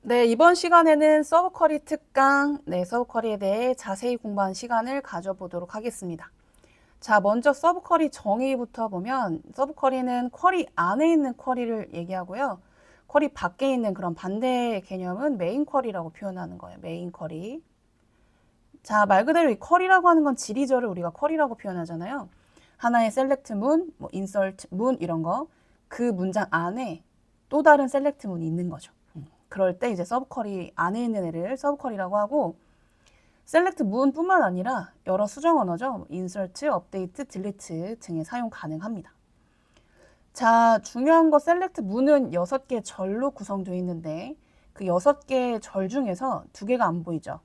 네, 이번 시간에는 서브쿼리 특강, 서브쿼리에 대해 자세히 공부한 시간을 가져보도록 하겠습니다. 자, 먼저 서브쿼리 정의부터 보면 서브쿼리는 쿼리 안에 있는 쿼리를 얘기하고요. 쿼리 밖에 있는 그런 반대 개념은 메인 쿼리라고 표현하는 거예요. 메인 쿼리. 자, 말 그대로 이 쿼리라고 하는 건 지리저를 우리가 쿼리라고 표현하잖아요. 하나의 셀렉트 문, 뭐 인서트 문 이런 거. 그 문장 안에 또 다른 셀렉트 문이 있는 거죠. 그럴 때 이제 서브쿼리 안에 있는 애를 서브쿼리라고 하고 셀렉트 문뿐만 아니라 여러 수정 언어죠. 인서트, 업데이트, 딜리트 등에 사용 가능합니다. 자, 중요한 거 셀렉트 문은 6개 절로 구성되어 있는데 그 6개의 절 중에서 2개가 안 보이죠.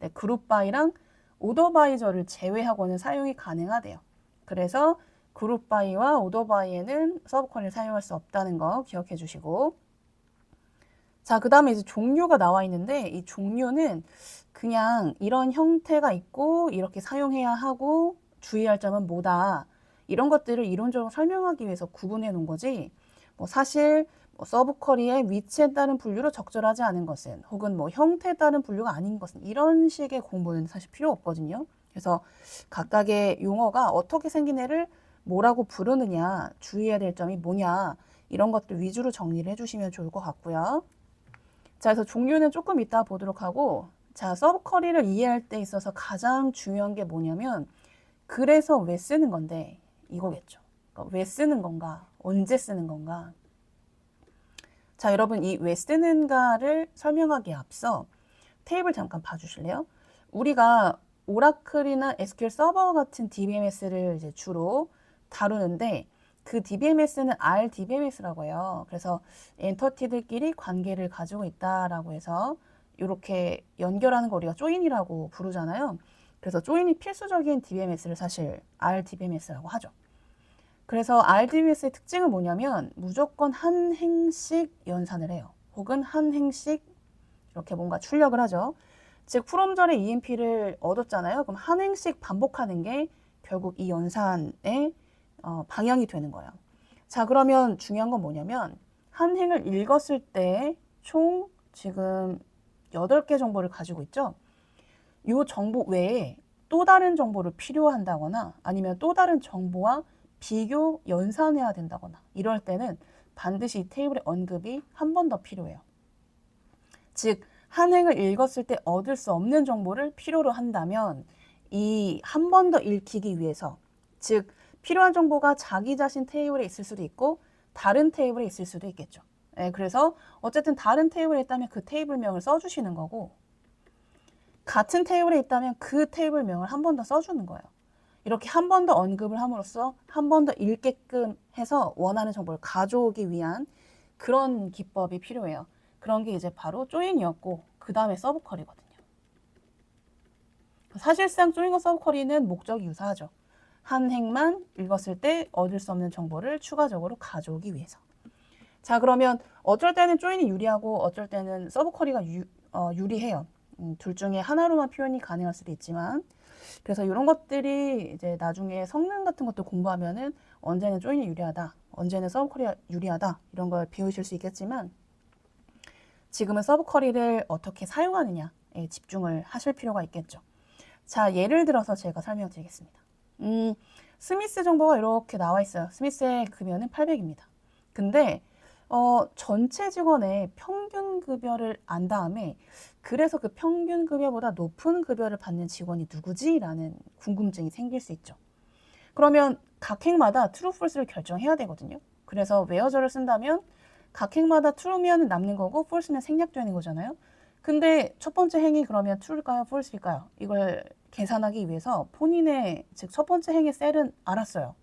네, 그룹 바이랑 오더 바이 절을 제외하고는 사용이 가능하대요. 그래서 그룹 바이와 오더 바이에는 서브쿼리를 사용할 수 없다는 거 기억해 주시고 자, 그 다음에 이제 종류가 나와 있는데 이 종류는 그냥 이런 형태가 있고 이렇게 사용해야 하고 주의할 점은 뭐다. 이런 것들을 이론적으로 설명하기 위해서 구분해 놓은 거지. 뭐 사실 서브쿼리의 위치에 따른 분류로 적절하지 않은 것은 혹은 뭐 형태에 따른 분류가 아닌 것은 이런 식의 공부는 사실 필요 없거든요. 그래서 각각의 용어가 어떻게 생긴 애를 뭐라고 부르느냐, 주의해야 될 점이 뭐냐 이런 것들 위주로 정리를 해주시면 좋을 것 같고요. 자, 그래서 종류는 조금 이따 보도록 하고, 자, 서브쿼리를 이해할 때 있어서 가장 중요한 게 뭐냐면, 그래서 왜 쓰는 건데, 이거겠죠. 그러니까 왜 쓰는 건가, 언제 쓰는 건가. 자, 여러분, 이 왜 쓰는가를 설명하기에 앞서 테이블 잠깐 봐주실래요? 우리가 오라클이나 SQL 서버 같은 DBMS를 이제 주로 다루는데, 그 DBMS는 RDBMS라고 해요. 그래서 엔터티들끼리 관계를 가지고 있다라고 해서 이렇게 연결하는 거 우리가 조인이라고 부르잖아요. 그래서 조인이 필수적인 DBMS를 사실 RDBMS라고 하죠. 그래서 RDBMS의 특징은 뭐냐면 무조건 한 행씩 연산을 해요. 혹은 한 행씩 이렇게 뭔가 출력을 하죠. 즉 프롬절의 EMP를 얻었잖아요. 그럼 한 행씩 반복하는 게 결국 이 연산의 방향이 되는 거예요. 자, 그러면 중요한 건 뭐냐면 한 행을 읽었을 때 총 지금 8개 정보를 가지고 있죠. 이 정보 외에 또 다른 정보를 필요한다거나 아니면 또 다른 정보와 비교 연산해야 된다거나 이럴 때는 반드시 이 테이블의 언급이 한 번 더 필요해요. 즉, 한 행을 읽었을 때 얻을 수 없는 정보를 필요로 한다면 이 한 번 더 읽히기 위해서 즉 필요한 정보가 자기 자신 테이블에 있을 수도 있고 다른 테이블에 있을 수도 있겠죠. 네, 그래서 어쨌든 다른 테이블에 있다면 그 테이블명을 써주시는 거고 같은 테이블에 있다면 그 테이블명을 한 번 더 써주는 거예요. 이렇게 한 번 더 언급을 함으로써 한 번 더 읽게끔 해서 원하는 정보를 가져오기 위한 그런 기법이 필요해요. 그런 게 이제 바로 조인이었고 그 다음에 서브쿼리거든요. 사실상 조인과 서브쿼리는 목적이 유사하죠. 한 행만 읽었을 때 얻을 수 없는 정보를 추가적으로 가져오기 위해서. 자, 그러면 어쩔 때는 조인이 유리하고 어쩔 때는 서브쿼리가 유리해요. 둘 중에 하나로만 표현이 가능할 수도 있지만 그래서 이런 것들이 이제 나중에 성능 같은 것도 공부하면은 언제는 조인이 유리하다, 언제는 서브쿼리가 유리하다 이런 걸 배우실 수 있겠지만 지금은 서브쿼리를 어떻게 사용하느냐에 집중을 하실 필요가 있겠죠. 자, 예를 들어서 제가 설명드리겠습니다. 스미스 정보가 이렇게 나와 있어요. 스미스의 급여는 800입니다. 근데 전체 직원의 평균 급여를 안 다음에 그래서 그 평균 급여보다 높은 급여를 받는 직원이 누구지? 라는 궁금증이 생길 수 있죠. 그러면 각 행마다 true, false를 결정해야 되거든요. 그래서 where저를 쓴다면 각 행마다 true면 남는 거고 false면 생략되는 거잖아요. 근데 첫 번째 행이 그러면 true일까요? false일까요? 이걸 계산하기 위해서 본인의 즉 첫 번째 행의 셀은 알았어요.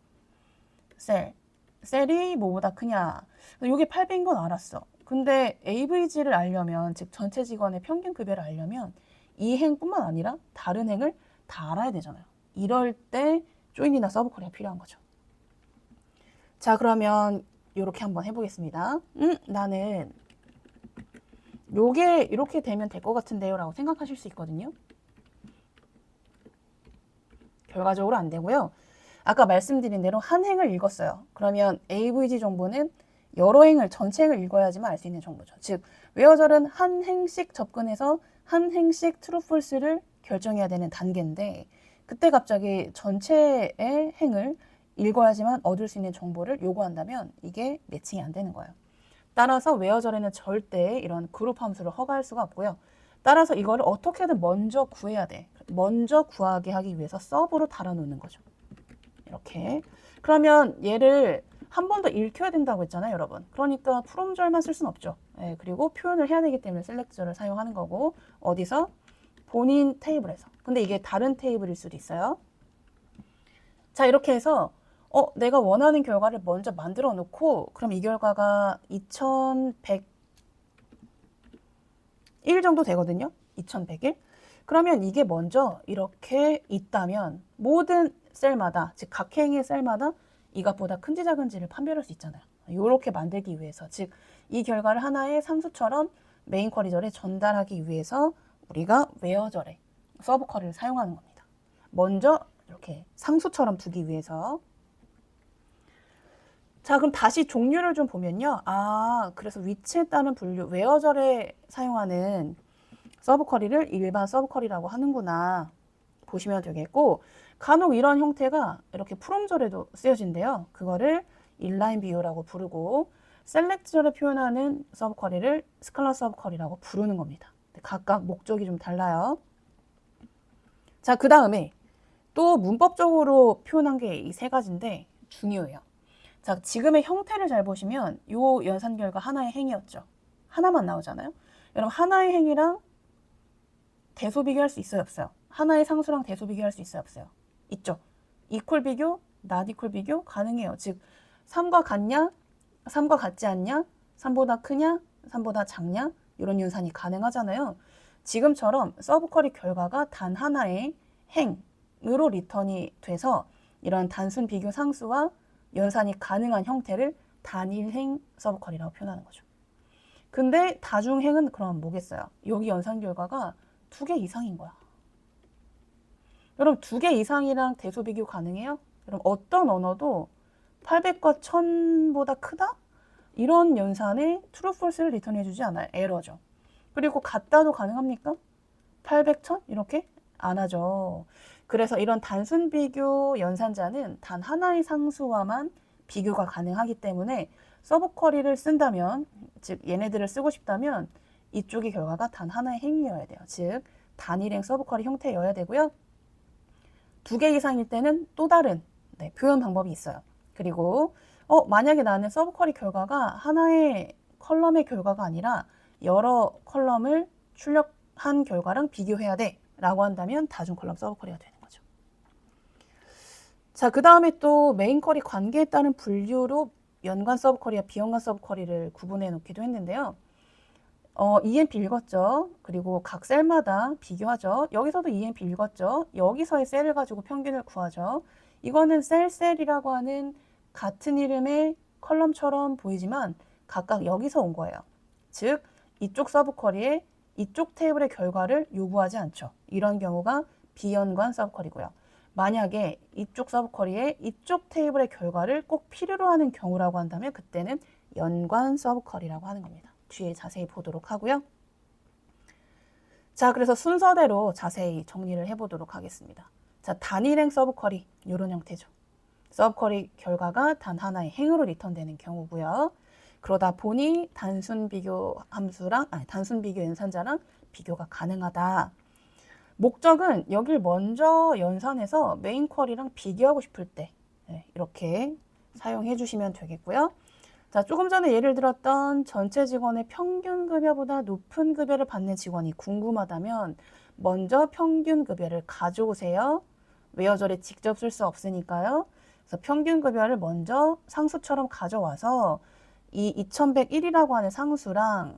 셀이 뭐보다 크냐. 이게 800인 건 알았어. 근데 AVG를 알려면 즉 전체 직원의 평균 급여를 알려면 이 행뿐만 아니라 다른 행을 다 알아야 되잖아요. 이럴 때 조인이나 서브쿼리가 필요한 거죠. 자, 그러면 이렇게 한번 해보겠습니다. 나는 요게 이렇게 되면 될 것 같은데요 라고 생각하실 수 있거든요. 결과적으로 안 되고요. 아까 말씀드린 대로 한 행을 읽었어요. 그러면 AVG 정보는 여러 행을, 전체 행을 읽어야지만 알 수 있는 정보죠. 즉, 웨어절은 한 행씩 접근해서 한 행씩 트루, 폴스를 결정해야 되는 단계인데 그때 갑자기 전체의 행을 읽어야지만 얻을 수 있는 정보를 요구한다면 이게 매칭이 안 되는 거예요. 따라서 웨어절에는 절대 이런 그룹 함수를 허가할 수가 없고요. 따라서 이거를 어떻게든 먼저 구해야 돼. 먼저 구하게 하기 위해서 서브로 달아놓는 거죠. 이렇게. 그러면 얘를 한 번 더 읽혀야 된다고 했잖아요, 여러분. 그러니까 프롬절만 쓸 수는 없죠. 예, 그리고 표현을 해야 되기 때문에 셀렉트절을 사용하는 거고 어디서? 본인 테이블에서. 근데 이게 다른 테이블일 수도 있어요. 자, 이렇게 해서 내가 원하는 결과를 먼저 만들어 놓고 그럼 이 결과가 2101 정도 되거든요. 2101. 그러면 이게 먼저 이렇게 있다면 모든 셀마다, 즉 각 행의 셀마다 이 값보다 큰지 작은지를 판별할 수 있잖아요. 이렇게 만들기 위해서, 즉 이 결과를 하나의 상수처럼 메인 쿼리절에 전달하기 위해서 우리가 웨어절에 서브 쿼리를 사용하는 겁니다. 먼저 이렇게 상수처럼 두기 위해서. 자, 그럼 다시 종류를 좀 보면요. 그래서 위치에 따른 분류, 웨어절에 사용하는 서브 쿼리를 일반 서브 쿼리라고 하는구나 보시면 되겠고, 간혹 이런 형태가 이렇게 프롬절에도 쓰여진대요. 그거를 인라인 비유라고 부르고, 셀렉트절에 표현하는 서브 쿼리를 스칼라 서브 쿼리라고 부르는 겁니다. 각각 목적이 좀 달라요. 자, 그 다음에 또 문법적으로 표현한 게 이 세 가지인데 중요해요. 자, 지금의 형태를 잘 보시면 요 연산 결과 하나의 행이었죠. 하나만 나오잖아요. 여러분 하나의 행이랑 대소 비교할 수 있어요, 없어요? 하나의 상수랑 대소 비교할 수 있어요, 없어요? 있죠. 이퀄 비교, not 이퀄 비교 가능해요. 즉 3과 같냐, 3과 같지 않냐, 3보다 크냐, 3보다 작냐 이런 연산이 가능하잖아요. 지금처럼 서브 쿼리 결과가 단 하나의 행으로 리턴이 돼서 이런 단순 비교 상수와 연산이 가능한 형태를 단일행 서브 쿼리라고 표현하는 거죠. 근데 다중행은 그럼 뭐겠어요? 여기 연산 결과가 2개 이상인 거야. 여러분 2개 이상이랑 대소 비교 가능해요? 여러분 어떤 언어도 800과 1000보다 크다? 이런 연산에 true, false를 리턴해 주지 않아요. 에러죠. 그리고 같다도 가능합니까? 800, 1000? 이렇게? 안 하죠. 그래서 이런 단순 비교 연산자는 단 하나의 상수와만 비교가 가능하기 때문에 서브 쿼리를 쓴다면, 즉 얘네들을 쓰고 싶다면 이쪽의 결과가 단 하나의 행이어야 돼요. 즉 단일행 서브 쿼리 형태여야 되고요. 2개 이상일 때는 또 다른 표현 방법이 있어요. 그리고 만약에 나는 서브 쿼리 결과가 하나의 컬럼의 결과가 아니라 여러 컬럼을 출력한 결과랑 비교해야 돼 라고 한다면 다중 컬럼 서브 쿼리가 되는 거죠. 자, 그 다음에 또 메인 쿼리 관계에 따른 분류로 연관 서브 쿼리와 비연관 서브 쿼리를 구분해 놓기도 했는데요. EMP 읽었죠. 그리고 각 셀마다 비교하죠. 여기서도 EMP 읽었죠. 여기서의 셀을 가지고 평균을 구하죠. 이거는 셀이라고 하는 같은 이름의 컬럼처럼 보이지만 각각 여기서 온 거예요. 즉 이쪽 서브 쿼리에 이쪽 테이블의 결과를 요구하지 않죠. 이런 경우가 비연관 서브 쿼리고요. 만약에 이쪽 서브 쿼리에 이쪽 테이블의 결과를 꼭 필요로 하는 경우라고 한다면 그때는 연관 서브 쿼리라고 하는 겁니다. 뒤에 자세히 보도록 하고요. 자, 그래서 순서대로 자세히 정리를 해보도록 하겠습니다. 자, 단일행 서브 쿼리 이런 형태죠. 서브 쿼리 결과가 단 하나의 행으로 리턴되는 경우고요. 그러다 보니 단순 비교 함수랑 단순 비교 연산자랑 비교가 가능하다. 목적은 여길 먼저 연산해서 메인 쿼리랑 비교하고 싶을 때 이렇게 사용해 주시면 되겠고요. 자, 조금 전에 예를 들었던 전체 직원의 평균 급여보다 높은 급여를 받는 직원이 궁금하다면 먼저 평균 급여를 가져오세요. 웨어절에 직접 쓸 수 없으니까요. 그래서 평균 급여를 먼저 상수처럼 가져와서 이 2101이라고 하는 상수랑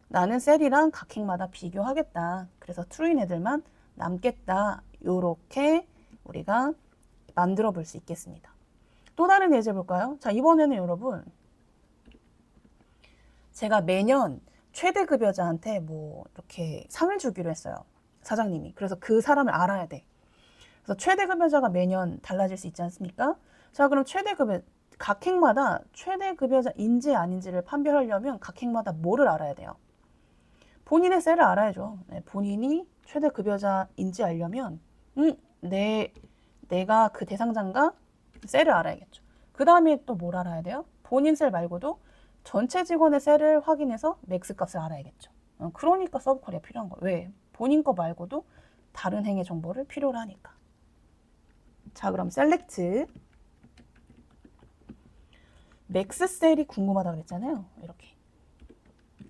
나는 셀이랑 각 행마다 비교하겠다. 그래서 true인 애들만 남겠다. 요렇게 우리가 만들어 볼 수 있겠습니다. 또 다른 예제 볼까요? 자, 이번에는 여러분 제가 매년 최대 급여자한테 뭐 이렇게 상을 주기로 했어요. 사장님이. 그래서 그 사람을 알아야 돼. 그래서 최대 급여자가 매년 달라질 수 있지 않습니까? 자, 그럼 최대 각 행마다 최대 급여자인지 아닌지를 판별하려면 각 행마다 뭐를 알아야 돼요? 본인의 셀을 알아야죠. 네, 본인이 최대 급여자인지 알려면 내가 그 대상자인가 셀을 알아야겠죠. 그 다음에 또 뭘 알아야 돼요? 본인 셀 말고도 전체 직원의 셀을 확인해서 맥스 값을 알아야겠죠. 그러니까 서브쿼리가 필요한 거예요. 왜? 본인 거 말고도 다른 행의 정보를 필요로 하니까. 자, 그럼 셀렉트. 맥스 셀이 궁금하다 그랬잖아요. 이렇게.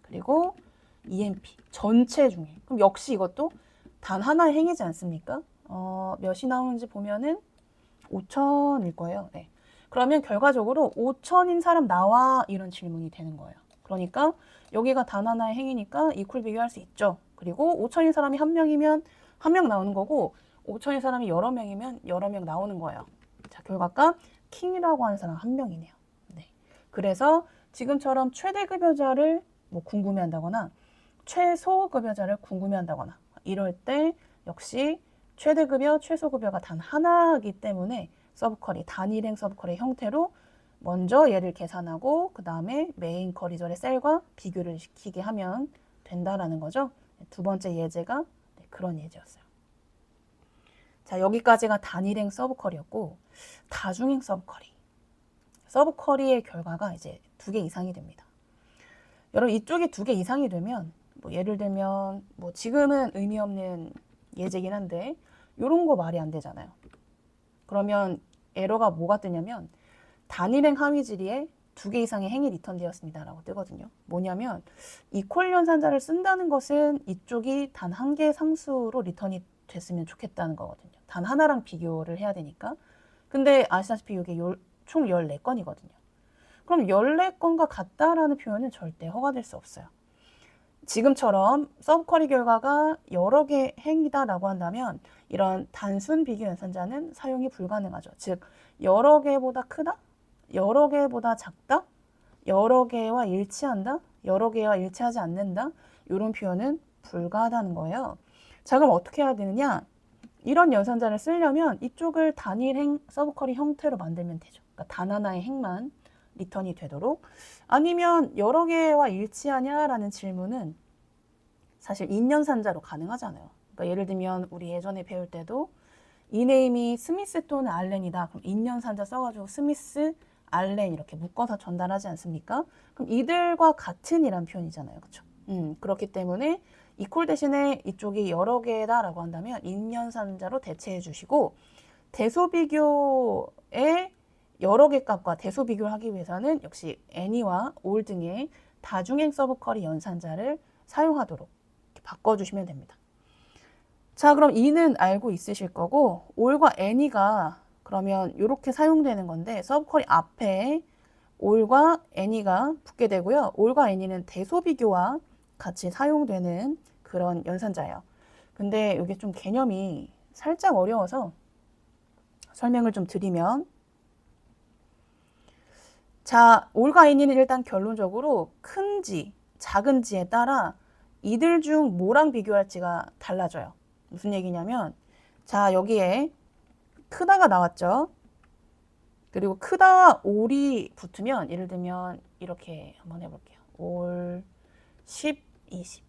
그리고 EMP 전체 중에. 그럼 역시 이것도 단 하나의 행이지 않습니까? 몇이 나오는지 보면은 5천일 거예요. 네. 그러면 결과적으로 5천인 사람 나와 이런 질문이 되는 거예요. 그러니까 여기가 단 하나의 행이니까 이퀄 비교할 수 있죠. 그리고 5천인 사람이 한 명이면 한 명 나오는 거고 5천인 사람이 여러 명이면 여러 명 나오는 거예요. 자, 결과가 킹이라고 하는 사람 한 명이네요. 네. 그래서 지금처럼 최대급여자를 뭐 궁금해한다거나 최소급여자를 궁금해한다거나 이럴 때 역시 최대급여, 최소급여가 단 하나이기 때문에 서브쿼리, 단일행 서브쿼리 형태로 먼저 얘를 계산하고 그 다음에 메인 쿼리절의 셀과 비교를 시키게 하면 된다라는 거죠. 두 번째 예제가 그런 예제였어요. 자, 여기까지가 단일행 서브쿼리였고 다중행 서브쿼리. 서브쿼리의 결과가 이제 2개 이상이 됩니다. 여러분 이쪽이 2개 이상이 되면 뭐 예를 들면 뭐 지금은 의미 없는 예제긴 한데 이런 거 말이 안 되잖아요. 그러면 에러가 뭐가 뜨냐면 단일행 함의지리에 2개 이상의 행이 리턴되었습니다 라고 뜨거든요. 뭐냐면 이퀄 연산자를 쓴다는 것은 이쪽이 단 한 개의 상수로 리턴이 됐으면 좋겠다는 거거든요. 단 하나랑 비교를 해야 되니까. 근데 아시다시피 이게 총 14건이거든요. 그럼 14건과 같다라는 표현은 절대 허가될 수 없어요. 지금처럼 서브쿼리 결과가 여러 개 행이다라고 한다면 이런 단순 비교 연산자는 사용이 불가능하죠. 즉 여러 개보다 크다, 여러 개보다 작다, 여러 개와 일치한다, 여러 개와 일치하지 않는다 이런 표현은 불가하다는 거예요. 자, 그럼 어떻게 해야 되느냐? 이런 연산자를 쓰려면 이쪽을 단일행 서브쿼리 형태로 만들면 되죠. 그러니까 단 하나의 행만 리턴이 되도록. 아니면 여러 개와 일치하냐라는 질문은 사실 인연산자로 가능하잖아요. 그러니까 예를 들면 우리 예전에 배울 때도 이 네임이 스미스 또는 알렌이다. 그럼 인연산자 써가지고 스미스, 알렌 이렇게 묶어서 전달하지 않습니까? 그럼 이들과 같은이란 표현이잖아요. 그렇죠? 그렇기 때문에 이퀄 대신에 이쪽이 여러 개다라고 한다면 인연산자로 대체해 주시고 대소비교의 여러 개 값과 대소비교를 하기 위해서는 역시 any와 all 등의 다중행 서브쿼리 연산자를 사용하도록 바꿔주시면 됩니다. 자, 그럼 이는 알고 있으실 거고 all과 any가 그러면 이렇게 사용되는 건데 서브쿼리 앞에 all과 any가 붙게 되고요. all과 any는 대소비교와 같이 사용되는 그런 연산자예요. 근데 이게 좀 개념이 살짝 어려워서 설명을 좀 드리면 자, all과 any는 일단 결론적으로 큰지 작은지에 따라 이들 중 뭐랑 비교할지가 달라져요. 무슨 얘기냐면 자, 여기에 크다가 나왔죠. 그리고 크다와 all이 붙으면 예를 들면 이렇게 한번 해볼게요. all 10, 20.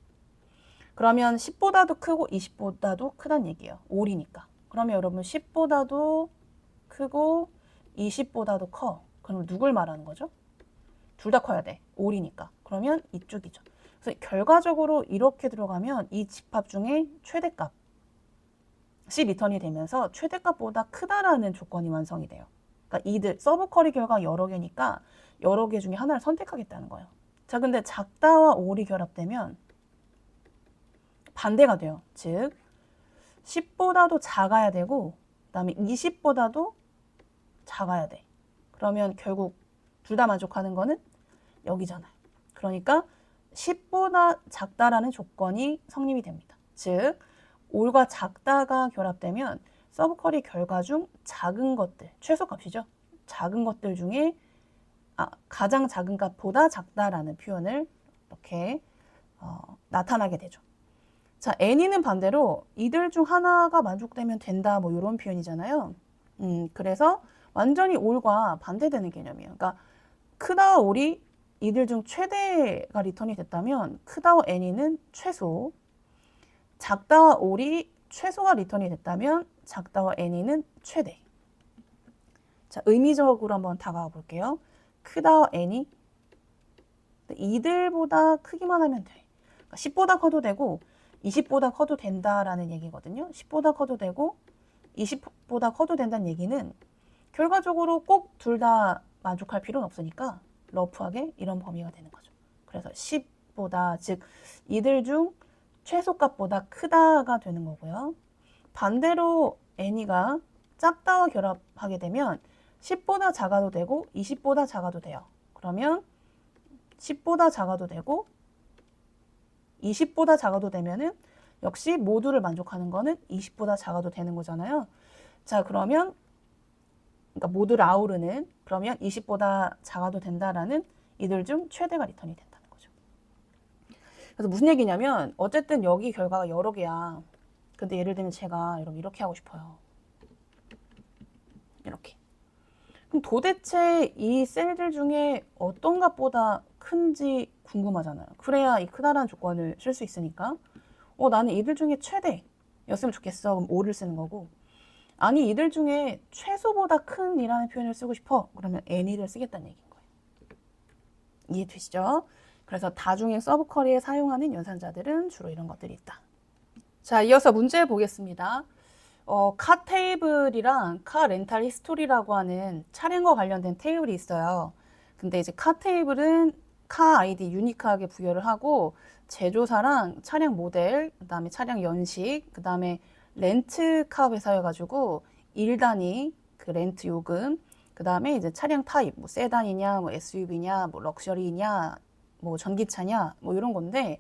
그러면 10보다도 크고 20보다도 크다는 얘기예요. all이니까. 그러면 여러분 10보다도 크고 20보다도 커. 그럼 누굴 말하는 거죠? 둘 다 커야 돼. all이니까. 그러면 이쪽이죠. 그래서 결과적으로 이렇게 들어가면 이 집합 중에 최대값이 리턴이 되면서 최대값보다 크다라는 조건이 완성이 돼요. 그러니까 이들 서브쿼리 결과 여러 개니까 여러 개 중에 하나를 선택하겠다는 거예요. 자, 근데 작다와 all이 결합되면 반대가 돼요. 즉 10보다도 작아야 되고 그다음에 20보다도 작아야 돼. 그러면 결국 둘 다 만족하는 거는 여기잖아요. 그러니까 10보다 작다라는 조건이 성립이 됩니다. 즉 all과 작다가 결합되면 서브쿼리 결과 중 작은 것들, 최소값이죠. 작은 것들 중에 가장 작은 값보다 작다라는 표현을 이렇게 나타나게 되죠. 자, any는 반대로 이들 중 하나가 만족되면 된다 뭐 이런 표현이잖아요. 그래서 완전히 올과 반대되는 개념이에요. 그러니까 크다와 올이 이들 중 최대가 리턴이 됐다면 크다와 n이는 최소, 작다와 올이 최소가 리턴이 됐다면 작다와 n이는 최대. 자, 의미적으로 한번 다가가 볼게요. 크다와 n이 이들보다 크기만 하면 돼. 그러니까 10보다 커도 되고 20보다 커도 된다라는 얘기거든요. 10보다 커도 되고 20보다 커도 된다는 얘기는 결과적으로 꼭 둘 다 만족할 필요는 없으니까 러프하게 이런 범위가 되는 거죠. 그래서 10보다, 즉 이들 중 최소값보다 크다가 되는 거고요. 반대로 n이가 작다와 결합하게 되면 10보다 작아도 되고 20보다 작아도 돼요. 그러면 10보다 작아도 되고 20보다 작아도 되면은 역시 모두를 만족하는 거는 20보다 작아도 되는 거잖아요. 자, 그러면 그러니까 모두를 아우르는, 그러면 20보다 작아도 된다라는 이들 중 최대가 리턴이 된다는 거죠. 그래서 무슨 얘기냐면 어쨌든 여기 결과가 여러 개야. 근데 예를 들면 제가 이렇게 하고 싶어요. 이렇게. 그럼 도대체 이 셀들 중에 어떤 값보다 큰지 궁금하잖아요. 그래야 이 크다라는 조건을 쓸 수 있으니까 나는 이들 중에 최대였으면 좋겠어. 그럼 5를 쓰는 거고, 아니 이들 중에 최소보다 큰 이라는 표현을 쓰고 싶어. 그러면 any를 쓰겠다는 얘기인 거예요. 이해되시죠? 그래서 다중행 서브쿼리에 사용하는 연산자들은 주로 이런 것들이 있다. 자, 이어서 문제 보겠습니다. 카 테이블이랑 카 렌탈 히스토리라고 하는 차량과 관련된 테이블이 있어요. 근데 이제 카 테이블은 카 아이디 유니크하게 부여를 하고 제조사랑 차량 모델, 그다음에 차량 연식, 그다음에 렌트카 회사여가지고 1단위 그 렌트 요금, 그다음에 이제 차량 타입, 뭐 세단이냐, 뭐 SUV냐, 뭐 럭셔리냐, 뭐 전기차냐, 뭐 이런 건데,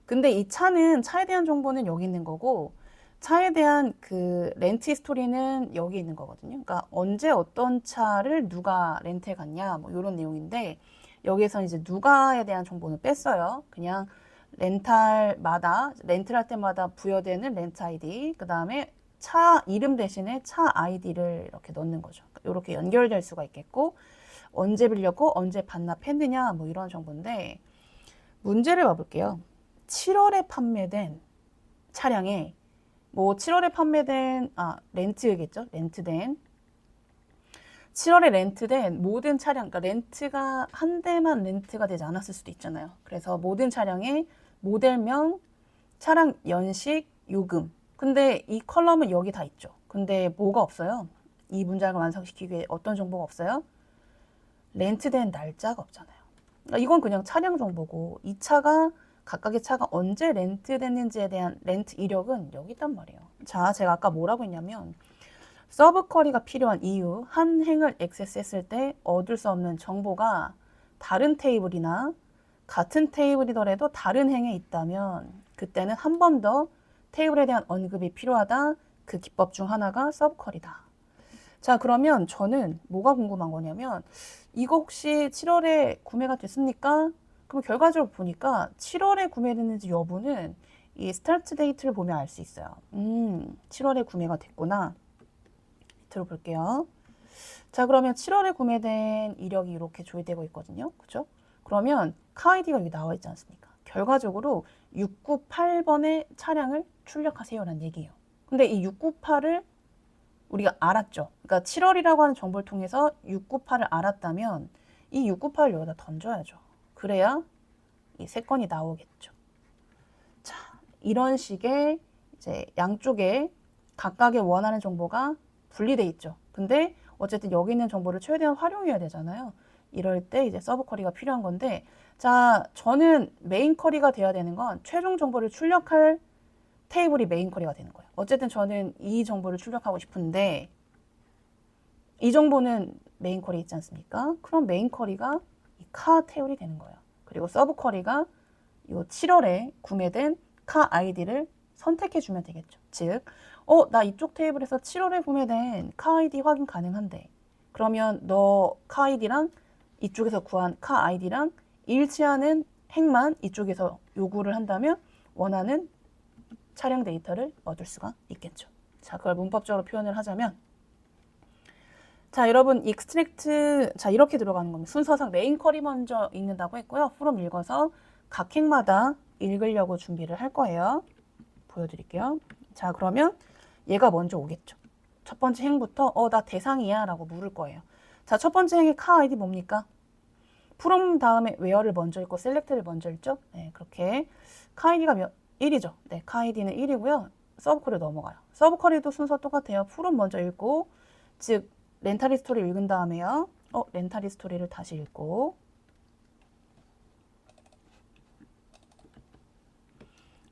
근데 이 차는 차에 대한 정보는 여기 있는 거고 차에 대한 그 렌트 히스토리는 여기 있는 거거든요. 그러니까 언제 어떤 차를 누가 렌트해 갔냐, 뭐 이런 내용인데 여기에서 이제 누가에 대한 정보는 뺐어요. 그냥 렌트를 할 때마다 부여되는 렌트 아이디, 그 다음에 차 이름 대신에 차 아이디를 이렇게 넣는 거죠. 이렇게 연결될 수가 있겠고, 언제 빌렸고 언제 반납했느냐, 뭐 이런 정보인데, 문제를 봐볼게요. 7월에 판매된 차량에 뭐 7월에 판매된 렌트겠죠? 렌트된 7월에 렌트된 모든 차량, 그러니까 렌트가 한 대만 렌트가 되지 않았을 수도 있잖아요. 그래서 모든 차량의 모델명, 차량 연식, 요금. 근데 이 컬럼은 여기 다 있죠. 근데 뭐가 없어요? 이 문장을 완성시키기 위해 어떤 정보가 없어요? 렌트된 날짜가 없잖아요. 그러니까 이건 그냥 차량 정보고, 이 차가 각각의 차가 언제 렌트됐는지에 대한 렌트 이력은 여기 있단 말이에요. 자, 제가 아까 뭐라고 했냐면 서브 쿼리가 필요한 이유, 한 행을 액세스했을 때 얻을 수 없는 정보가 다른 테이블이나 같은 테이블이더라도 다른 행에 있다면 그때는 한 번 더 테이블에 대한 언급이 필요하다. 그 기법 중 하나가 서브 쿼리다. 자, 그러면 저는 뭐가 궁금한 거냐면 이거 혹시 7월에 구매가 됐습니까? 그럼 결과적으로 보니까 7월에 구매됐는지 여부는 이 스타트 데이트를 보면 알 수 있어요. 7월에 구매가 됐구나. 들어볼게요. 자, 그러면 7월에 구매된 이력이 이렇게 조회되고 있거든요. 그죠? 그러면 카 아이디가 여기 나와 있지 않습니까? 결과적으로 698번의 차량을 출력하세요라는 얘기예요. 근데 이 698을 우리가 알았죠. 그러니까 7월이라고 하는 정보를 통해서 698을 알았다면 이 698을 여기다 던져야죠. 그래야 이 세 건이 나오겠죠. 자, 이런 식의 이제 양쪽에 각각의 원하는 정보가 분리돼 있죠. 근데 어쨌든 여기 있는 정보를 최대한 활용해야 되잖아요. 이럴 때 이제 서브 쿼리가 필요한 건데, 자, 저는 메인 쿼리가 돼야 되는 건 최종 정보를 출력할 테이블이 메인 쿼리가 되는 거예요. 어쨌든 저는 이 정보를 출력하고 싶은데 이 정보는 메인 쿼리 있지 않습니까? 그럼 메인 쿼리가 이 카 테이블이 되는 거예요. 그리고 서브 쿼리가 이 7월에 구매된 카 아이디를 선택해 주면 되겠죠. 즉, 나 이쪽 테이블에서 7월에 구매된 카 아이디 확인 가능한데, 그러면 너 카 아이디랑 이쪽에서 구한 카 아이디랑 일치하는 행만 이쪽에서 요구를 한다면 원하는 차량 데이터를 얻을 수가 있겠죠. 자, 그걸 문법적으로 표현을 하자면, 자, 여러분, 익스트랙트, 자, 이렇게 들어가는 겁니다. 순서상 메인 쿼리 먼저 읽는다고 했고요. from 읽어서 각 행마다 읽으려고 준비를 할 거예요. 보여드릴게요. 자, 그러면 얘가 먼저 오겠죠. 첫 번째 행부터 나 대상이야 라고 물을 거예요. 자, 첫 번째 행의 카 아이디 뭡니까? from 다음에 where를 먼저 읽고 select를 먼저 읽죠. 네, 그렇게 카 아이디가 1이죠. 네, 카 아이디는 1이고요. 서브 쿼리 넘어가요. 서브 쿼리도 순서 똑같아요. from 먼저 읽고, 즉 렌탈 히스토리 읽은 다음에요. 렌탈 히스토리를 다시 읽고,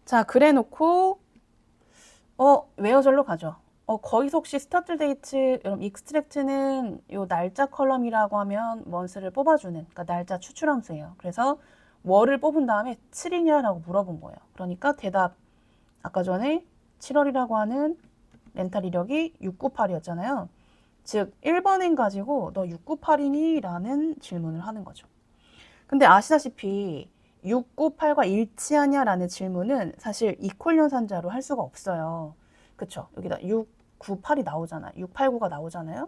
자, 그래 놓고 웨어절로 가죠. 거기서 혹시 스타트 데이트, 여러분 익스트랙트는 요 날짜 컬럼이라고 하면 먼스를 뽑아주는, 그러니까 날짜 추출 함수예요. 그래서 월을 뽑은 다음에 7이냐라고 물어본 거예요. 그러니까 대답, 아까 전에 7월이라고 하는 렌탈 이력이 698이었잖아요. 즉 1번행 가지고 너 698이니? 라는 질문을 하는 거죠. 근데 아시다시피 698과 일치하냐 라는 질문은 사실 이퀄 연산자로 할 수가 없어요. 그쵸? 여기다 698이 나오잖아요. 689가 나오잖아요.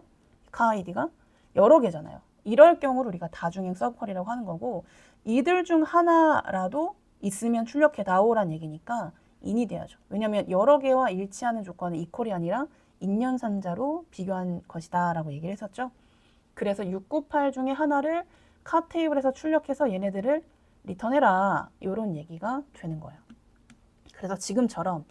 카 아이디가 여러 개잖아요. 이럴 경우를 우리가 다중행 서브쿼리라고 하는 거고, 이들 중 하나라도 있으면 출력해 나오란 얘기니까 인이 돼야죠. 왜냐면 여러 개와 일치하는 조건은 이퀄이 아니라 인연산자로 비교한 것이다 라고 얘기를 했었죠. 그래서 698 중에 하나를 카 테이블에서 출력해서 얘네들을 리턴해라, 이런 얘기가 되는 거예요. 그래서 지금처럼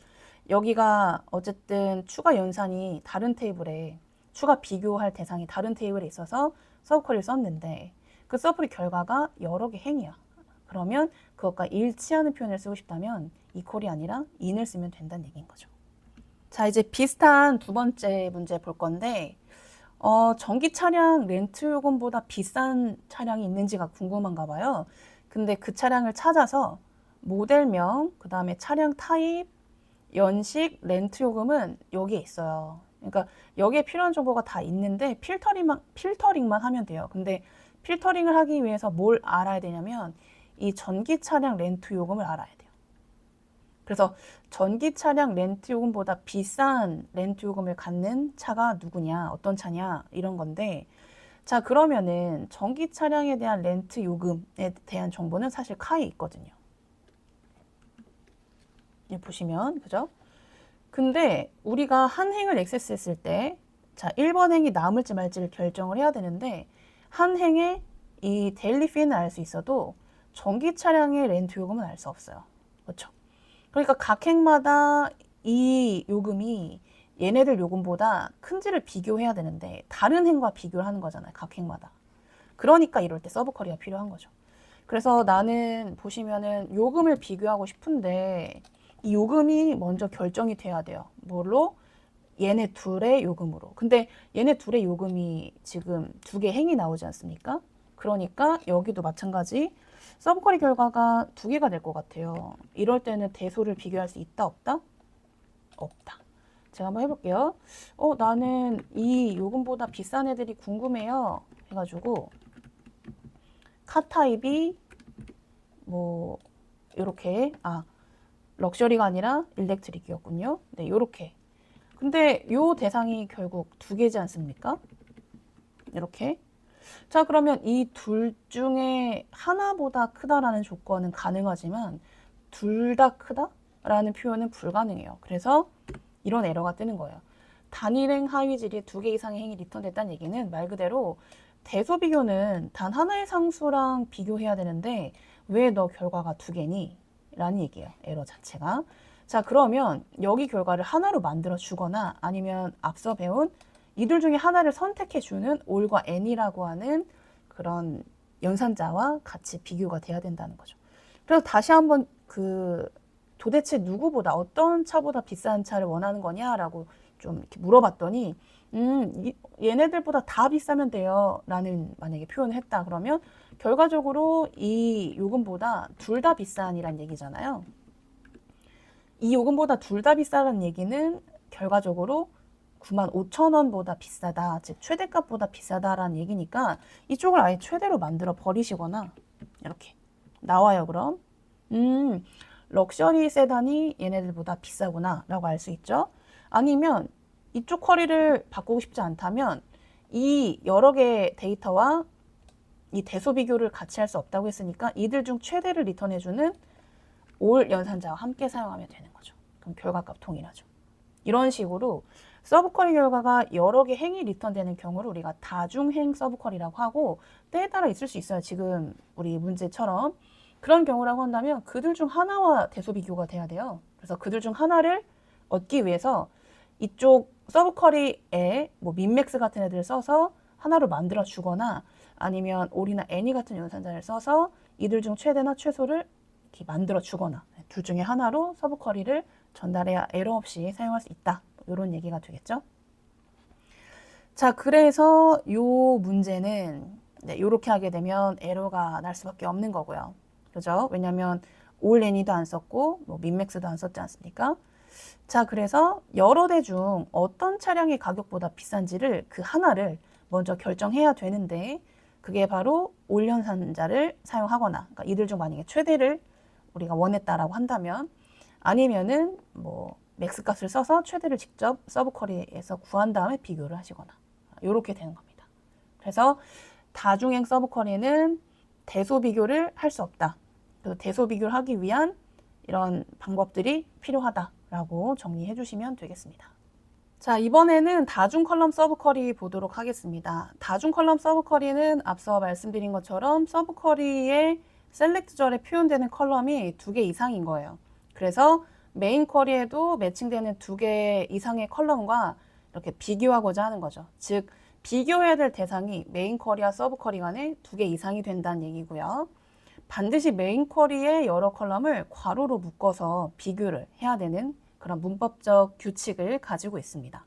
여기가 어쨌든 추가 연산이 다른 테이블에, 추가 비교할 대상이 다른 테이블에 있어서 서브쿼리를 썼는데 그 서브쿼리 결과가 여러 개 행이야. 그러면 그것과 일치하는 표현을 쓰고 싶다면 이퀄이 아니라 in을 쓰면 된다는 얘기인 거죠. 자, 이제 비슷한 두 번째 문제 볼 건데, 전기 차량 렌트 요금보다 비싼 차량이 있는지가 궁금한가 봐요. 근데 그 차량을 찾아서 모델명, 그 다음에 차량 타입, 연식, 렌트 요금은 여기에 있어요. 그러니까 여기에 필요한 정보가 다 있는데 필터링만 하면 돼요. 근데 필터링을 하기 위해서 뭘 알아야 되냐면 이 전기 차량 렌트 요금을 알아야 돼요. 그래서 전기 차량 렌트 요금보다 비싼 렌트 요금을 갖는 차가 누구냐, 어떤 차냐, 이런 건데, 자, 그러면은 전기 차량에 대한 렌트 요금에 대한 정보는 사실 카에 있거든요. 여기 보시면, 그죠? 근데 우리가 한 행을 액세스했을 때, 자, 1번 행이 남을지 말지를 결정을 해야 되는데, 한 행의 이 데일리 피는 알 수 있어도 전기 차량의 렌트 요금은 알 수 없어요. 그렇죠? 그러니까 각 행마다 이 요금이 얘네들 요금보다 큰지를 비교해야 되는데 다른 행과 비교를 하는 거잖아요. 각 행마다. 그러니까 이럴 때 서브쿼리가 필요한 거죠. 그래서 나는 보시면은 요금을 비교하고 싶은데 이 요금이 먼저 결정이 돼야 돼요. 뭘로? 얘네 둘의 요금으로. 근데 얘네 둘의 요금이 지금 두 개 행이 나오지 않습니까? 그러니까 여기도 마찬가지 서브쿼리 결과가 두 개가 될 것 같아요. 이럴 때는 대소를 비교할 수 있다, 없다? 없다. 제가 한번 해볼게요. 나는 이 요금보다 비싼 애들이 궁금해요. 해가지고 카 타입이 뭐 요렇게, 럭셔리가 아니라 일렉트릭이었군요. 네, 요렇게. 근데 요 대상이 결국 두 개지 않습니까? 이렇게. 자, 그러면 이 둘 중에 하나보다 크다라는 조건은 가능하지만 둘 다 크다라는 표현은 불가능해요. 그래서 이런 에러가 뜨는 거예요. 단일행 하위질이 두 개 이상의 행이 리턴됐다는 얘기는 말 그대로 대소 비교는 단 하나의 상수랑 비교해야 되는데 왜 너 결과가 두 개니? 라는 얘기예요. 에러 자체가. 자, 그러면 여기 결과를 하나로 만들어 주거나 아니면 앞서 배운 이들 중에 하나를 선택해 주는 올과 n이라고 하는 그런 연산자와 같이 비교가 돼야 된다는 거죠. 그래서 다시 한번 도대체 누구보다 어떤 차보다 비싼 차를 원하는 거냐라고 좀 이렇게 물어봤더니 얘네들보다 다 비싸면 돼요 라는 만약에 표현을 했다 그러면 결과적으로 이 요금보다 둘 다 비싼이란 얘기잖아요. 이 요금보다 둘 다 비싸다는 얘기는 결과적으로 95,000원보다 비싸다, 즉 최대값보다 비싸다라는 얘기니까 이쪽을 아예 최대로 만들어 버리시거나 이렇게 나와요. 그럼 럭셔리 세단이 얘네들보다 비싸구나 라고 알 수 있죠. 아니면 이쪽 쿼리를 바꾸고 싶지 않다면 이 여러 개의 데이터와 이 대소 비교를 같이 할 수 없다고 했으니까 이들 중 최대를 리턴해주는 올 연산자와 함께 사용하면 되는 거죠. 그럼 결과값 동일하죠. 이런 식으로 서브쿼리 결과가 여러 개 행이 리턴되는 경우를 우리가 다중행 서브쿼리라고 하고, 때에 따라 있을 수 있어요. 지금 우리 문제처럼. 그런 경우라고 한다면 그들 중 하나와 대소 비교가 돼야 돼요. 그래서 그들 중 하나를 얻기 위해서 이쪽 서브쿼리에 뭐 민맥스 같은 애들을 써서 하나로 만들어 주거나, 아니면 올이나 애니 같은 연산자를 써서 이들 중 최대나 최소를 이렇게 만들어 주거나, 둘 중에 하나로 서브쿼리를 전달해야 에러 없이 사용할 수 있다. 이런 얘기가 되겠죠. 자, 그래서 요 문제는 이렇게 하게 되면 에러가 날 수밖에 없는 거고요. 그죠? 왜냐면 올 애니도 안 썼고 뭐 민맥스도 안 썼지 않습니까? 자, 그래서 여러 대 중 어떤 차량의 가격보다 비싼지를 그 하나를 먼저 결정해야 되는데, 그게 바로 올 연산자를 사용하거나, 그러니까 이들 중 만약에 최대를 우리가 원했다라고 한다면, 아니면은 뭐 맥스 값을 써서 최대를 직접 서브쿼리에서 구한 다음에 비교를 하시거나, 이렇게 되는 겁니다. 그래서 다중행 서브쿼리는 대소 비교를 할 수 없다. 그래서 대소 비교를 하기 위한 이런 방법들이 필요하다라고 정리해 주시면 되겠습니다. 자, 이번에는 다중 컬럼 서브쿼리 보도록 하겠습니다. 다중 컬럼 서브쿼리는 앞서 말씀드린 것처럼 서브쿼리의 셀렉트절에 표현되는 컬럼이 2개 이상인 거예요. 그래서 메인 쿼리에도 매칭되는 2개 이상의 컬럼과 이렇게 비교하고자 하는 거죠. 즉, 비교해야 될 대상이 메인 쿼리와 서브 쿼리 간에 2개 이상이 된다는 얘기고요. 반드시 메인 쿼리의 여러 컬럼을 괄호로 묶어서 비교를 해야 되는 그런 문법적 규칙을 가지고 있습니다.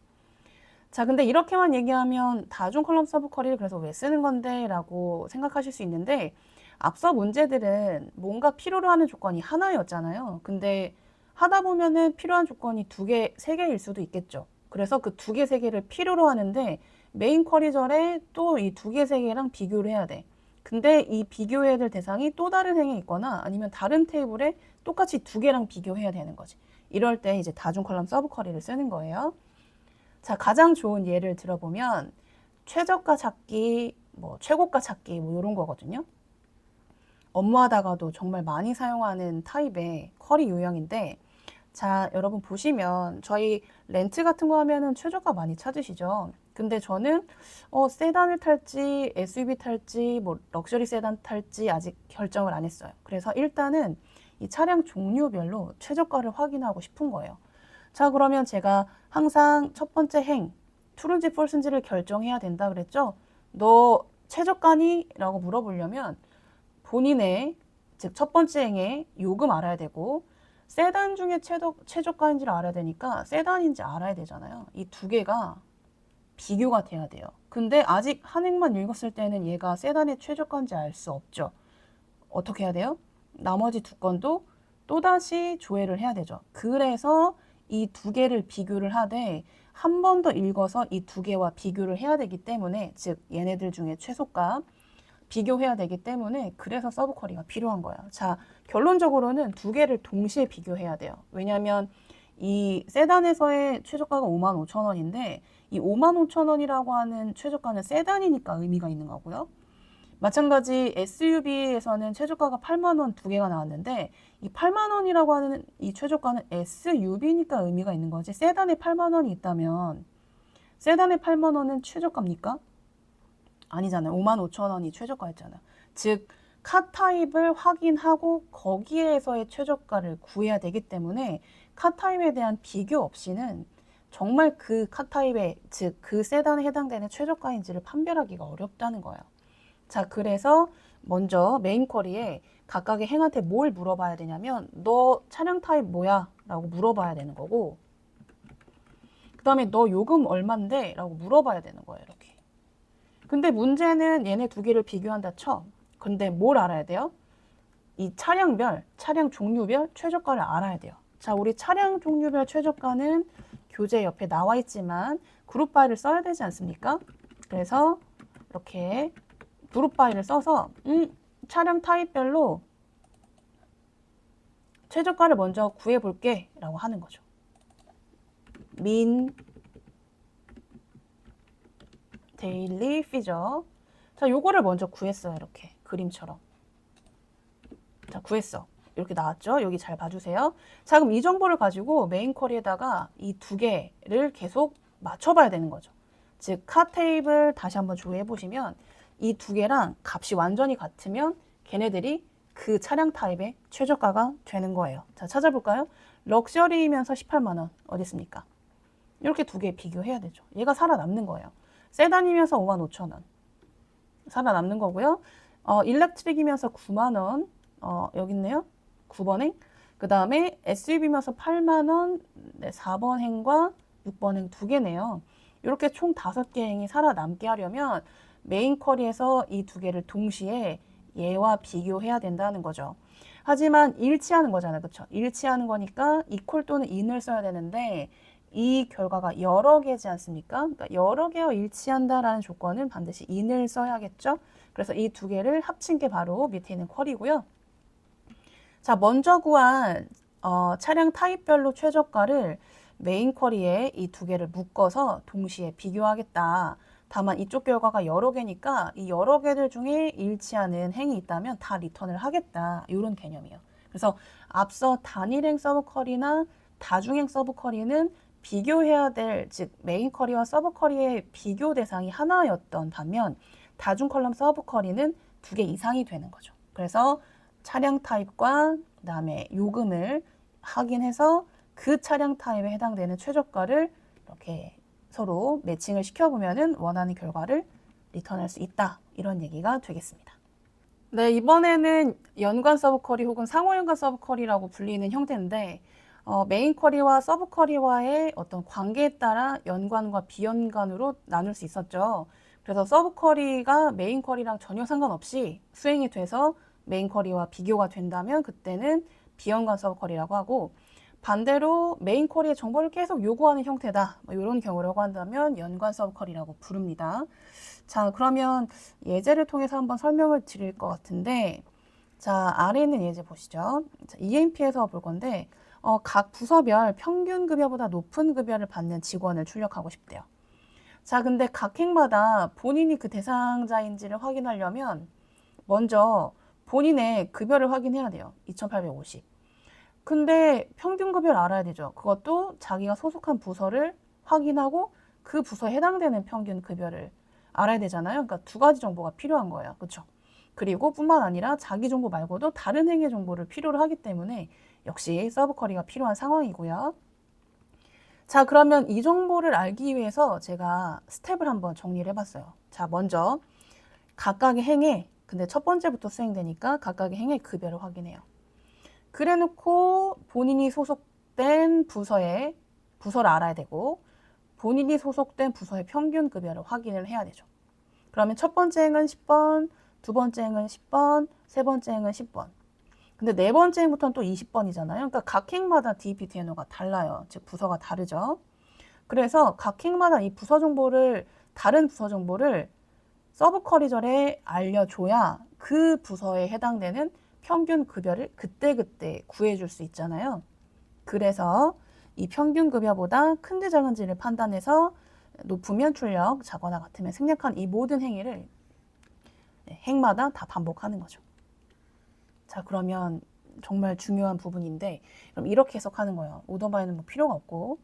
자, 근데 이렇게만 얘기하면 다중 컬럼 서브 쿼리를 그래서 왜 쓰는 건데? 라고 생각하실 수 있는데, 앞서 문제들은 뭔가 필요로 하는 조건이 하나였잖아요. 근데 하다 보면은 필요한 조건이 2개, 3개일 수도 있겠죠. 그래서 그 2개, 3개를 필요로 하는데 메인 쿼리절에 또 이 2개, 3개랑 비교를 해야 돼. 근데 이 비교해야 될 대상이 또 다른 행에 있거나 아니면 다른 테이블에 똑같이 2개랑 비교해야 되는 거지. 이럴 때 이제 다중 컬럼 서브 쿼리를 쓰는 거예요. 자, 가장 좋은 예를 들어보면 최저가 찾기, 뭐 최고가 찾기 뭐 이런 거거든요. 업무하다가도 정말 많이 사용하는 타입의 쿼리 유형인데, 자, 여러분 보시면 저희 렌트 같은 거 하면은 최저가 많이 찾으시죠? 근데 저는 세단을 탈지 SUV 탈지 뭐 럭셔리 세단 탈지 아직 결정을 안 했어요. 그래서 일단은 이 차량 종류별로 최저가를 확인하고 싶은 거예요. 자, 그러면 제가 항상 첫 번째 행, 트루인지 폴스인지를 결정해야 된다 그랬죠? 너 최저가니? 라고 물어보려면 본인의, 즉 첫 번째 행의 요금 알아야 되고, 세단 중에 최저가인지를 알아야 되니까 세단인지 알아야 되잖아요. 이 2개가 비교가 돼야 돼요. 근데 아직 한 행만 읽었을 때는 얘가 세단의 최저가인지 알 수 없죠. 어떻게 해야 돼요? 나머지 2건도 또다시 조회를 해야 되죠. 그래서 이 2개를 비교를 하되 한 번 더 읽어서 이 2개와 비교를 해야 되기 때문에, 즉 얘네들 중에 최소가 비교해야 되기 때문에 그래서 서브 쿼리가 필요한 거예요. 자, 결론적으로는 2개를 동시에 비교해야 돼요. 왜냐하면 이 세단에서의 최저가가 55,000원인데 이 55,000원이라고 하는 최저가는 세단이니까 의미가 있는 거고요. 마찬가지 SUV에서는 최저가가 80,000원 2개가 나왔는데 이 80,000원이라고 하는 이 최저가는 SUV니까 의미가 있는 거지, 세단에 80,000원이 있다면 세단에 80,000원은 최저가입니까? 아니잖아요. 55,000원이 최저가였잖아요. 즉, 카 타입을 확인하고 거기에서의 최저가를 구해야 되기 때문에 카 타입에 대한 비교 없이는 정말 그 카 타입의, 즉 그 세단에 해당되는 최저가인지를 판별하기가 어렵다는 거예요. 자, 그래서 먼저 메인 쿼리에 각각의 행한테 뭘 물어봐야 되냐면 너 차량 타입 뭐야? 라고 물어봐야 되는 거고, 그 다음에 너 요금 얼만데? 라고 물어봐야 되는 거예요. 이렇게. 근데 문제는 얘네 2개를 비교한다 쳐. 근데 뭘 알아야 돼요? 이 차량별, 차량 종류별 최저가를 알아야 돼요. 자, 우리 차량 종류별 최저가는 교재 옆에 나와 있지만 그룹 파일을 써야 되지 않습니까? 그래서 이렇게 그룹 파일을 써서 차량 타입별로 최저가를 먼저 구해볼게 라고 하는 거죠. 민 데일리 피저. 자, 요거를 먼저 구했어요. 이렇게 그림처럼. 자, 구했어. 이렇게 나왔죠? 여기 잘 봐주세요. 자, 그럼 이 정보를 가지고 메인 쿼리에다가 이 두 개를 계속 맞춰봐야 되는 거죠. 즉, 카 테이블 다시 한번 조회해 보시면 이 두 개랑 값이 완전히 같으면 걔네들이 그 차량 타입의 최저가가 되는 거예요. 자, 찾아볼까요? 럭셔리이면서 18만 원 어디 있습니까? 이렇게 두 개 비교해야 되죠. 얘가 살아남는 거예요. 세단이면서 5만 5천 원 살아남는 거고요. 일렉트릭이면서 9만 원 여기 있네요. 9번 행. 그 다음에 SUV면서 8만 원, 네, 4번 행과 6번 행 두 개네요. 이렇게 총 5개 행이 살아남게 하려면 메인 쿼리에서 이 두 개를 동시에 얘와 비교해야 된다는 거죠. 하지만 일치하는 거잖아요. 그렇죠? 일치하는 거니까 equal 또는 in을 써야 되는데 이 결과가 여러 개지 않습니까? 그러니까 여러 개와 일치한다라는 조건은 반드시 in을 써야겠죠? 그래서 이 두 개를 합친 게 바로 밑에 있는 쿼리고요. 자, 먼저 구한 차량 타입별로 최저가를 메인 쿼리에 이 두 개를 묶어서 동시에 비교하겠다. 다만 이쪽 결과가 여러 개니까 이 여러 개들 중에 일치하는 행이 있다면 다 리턴을 하겠다. 이런 개념이에요. 그래서 앞서 단일행 서브 쿼리나 다중행 서브 쿼리는 비교해야 될, 즉 메인 쿼리와 서브 쿼리의 비교 대상이 하나였던 반면 다중 컬럼 서브 쿼리는 두 개 이상이 되는 거죠. 그래서 차량 타입과 그다음에 요금을 확인해서 그 차량 타입에 해당되는 최저가를 이렇게 서로 매칭을 시켜보면은 원하는 결과를 리턴할 수 있다. 이런 얘기가 되겠습니다. 네, 이번에는 연관 서브 쿼리 혹은 상호 연관 서브 쿼리라고 불리는 형태인데 메인 쿼리와 서브 쿼리와의 어떤 관계에 따라 연관과 비연관으로 나눌 수 있었죠. 그래서 서브 쿼리가 메인 쿼리랑 전혀 상관없이 수행이 돼서 메인 쿼리와 비교가 된다면 그때는 비연관 서브 쿼리라고 하고 반대로 메인 쿼리의 정보를 계속 요구하는 형태다. 뭐 이런 경우라고 한다면 연관 서브 쿼리라고 부릅니다. 자, 그러면 예제를 통해서 한번 설명을 드릴 것 같은데 자, 아래에 있는 예제 보시죠. 자, EMP에서 볼 건데 각 부서별 평균 급여보다 높은 급여를 받는 직원을 출력하고 싶대요. 자, 근데 각 행마다 본인이 그 대상자인지를 확인하려면 먼저 본인의 급여를 확인해야 돼요. 2,850. 근데 평균 급여를 알아야 되죠. 그것도 자기가 소속한 부서를 확인하고 그 부서에 해당되는 평균 급여를 알아야 되잖아요. 그러니까 두 가지 정보가 필요한 거예요. 그렇죠? 그리고 뿐만 아니라 자기 정보 말고도 다른 행의 정보를 필요로 하기 때문에 역시 서브 쿼리가 필요한 상황이고요. 자, 그러면 이 정보를 알기 위해서 제가 스텝을 한번 정리를 해봤어요. 자, 먼저 각각의 행에, 근데 첫 번째부터 수행되니까 각각의 행의 급여를 확인해요. 그래 놓고 본인이 소속된 부서를 알아야 되고 본인이 소속된 부서의 평균 급여를 확인을 해야 되죠. 그러면 첫 번째 행은 10번, 두 번째 행은 10번, 세 번째 행은 10번. 근데 네 번째 행부터는 또 20번이잖아요. 그러니까 각 행마다 DPTNO가 달라요. 즉 부서가 다르죠. 그래서 각 행마다 이 부서 정보를 다른 부서 정보를 서브 쿼리절에 알려줘야 그 부서에 해당되는 평균 급여를 그때그때 구해줄 수 있잖아요. 그래서 이 평균 급여보다 큰지 작은지를 판단해서 높으면 출력, 작거나 같으면 생략한 이 모든 행위를 행마다 다 반복하는 거죠. 자, 그러면 정말 중요한 부분인데 그럼 이렇게 해석하는 거예요. 오더바이는 뭐 필요가 없고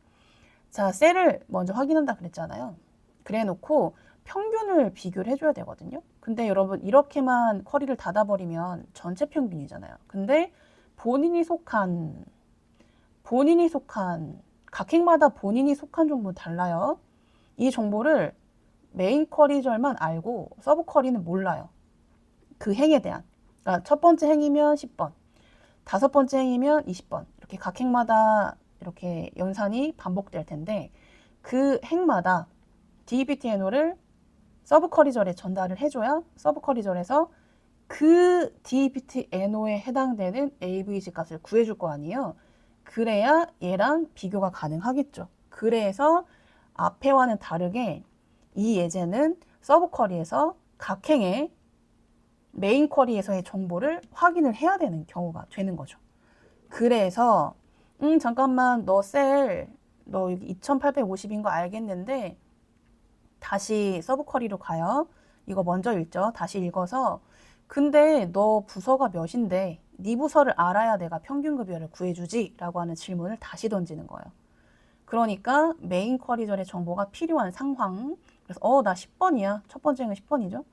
자, 셀을 먼저 확인한다 그랬잖아요. 그래 놓고 평균을 비교를 해줘야 되거든요. 근데 여러분 이렇게만 쿼리를 닫아버리면 전체 평균이잖아요. 근데 본인이 속한 각 행마다 본인이 속한 정보는 달라요. 이 정보를 메인 쿼리절만 알고 서브 쿼리는 몰라요. 그 행에 대한. 그러니까 첫 번째 행이면 10번, 다섯 번째 행이면 20번. 이렇게 각 행마다 이렇게 연산이 반복될 텐데 그 행마다 DEPTNO를 서브 쿼리절에 전달을 해줘야 서브 쿼리절에서 그 DEPTNO에 해당되는 AVG 값을 구해줄 거 아니에요. 그래야 얘랑 비교가 가능하겠죠. 그래서 앞에와는 다르게 이 예제는 서브 쿼리에서 각 행의 메인 쿼리에서의 정보를 확인을 해야 되는 경우가 되는 거죠. 그래서 잠깐만 너 여기 2850인 거 알겠는데 다시 서브 쿼리로 가요. 이거 먼저 읽죠. 다시 읽어서 근데 너 부서가 몇인데 네 부서를 알아야 내가 평균급여를 구해주지 라고 하는 질문을 다시 던지는 거예요. 그러니까 메인 쿼리절의 정보가 필요한 상황. 그래서 나 10번이야. 첫 번째는 10번이죠.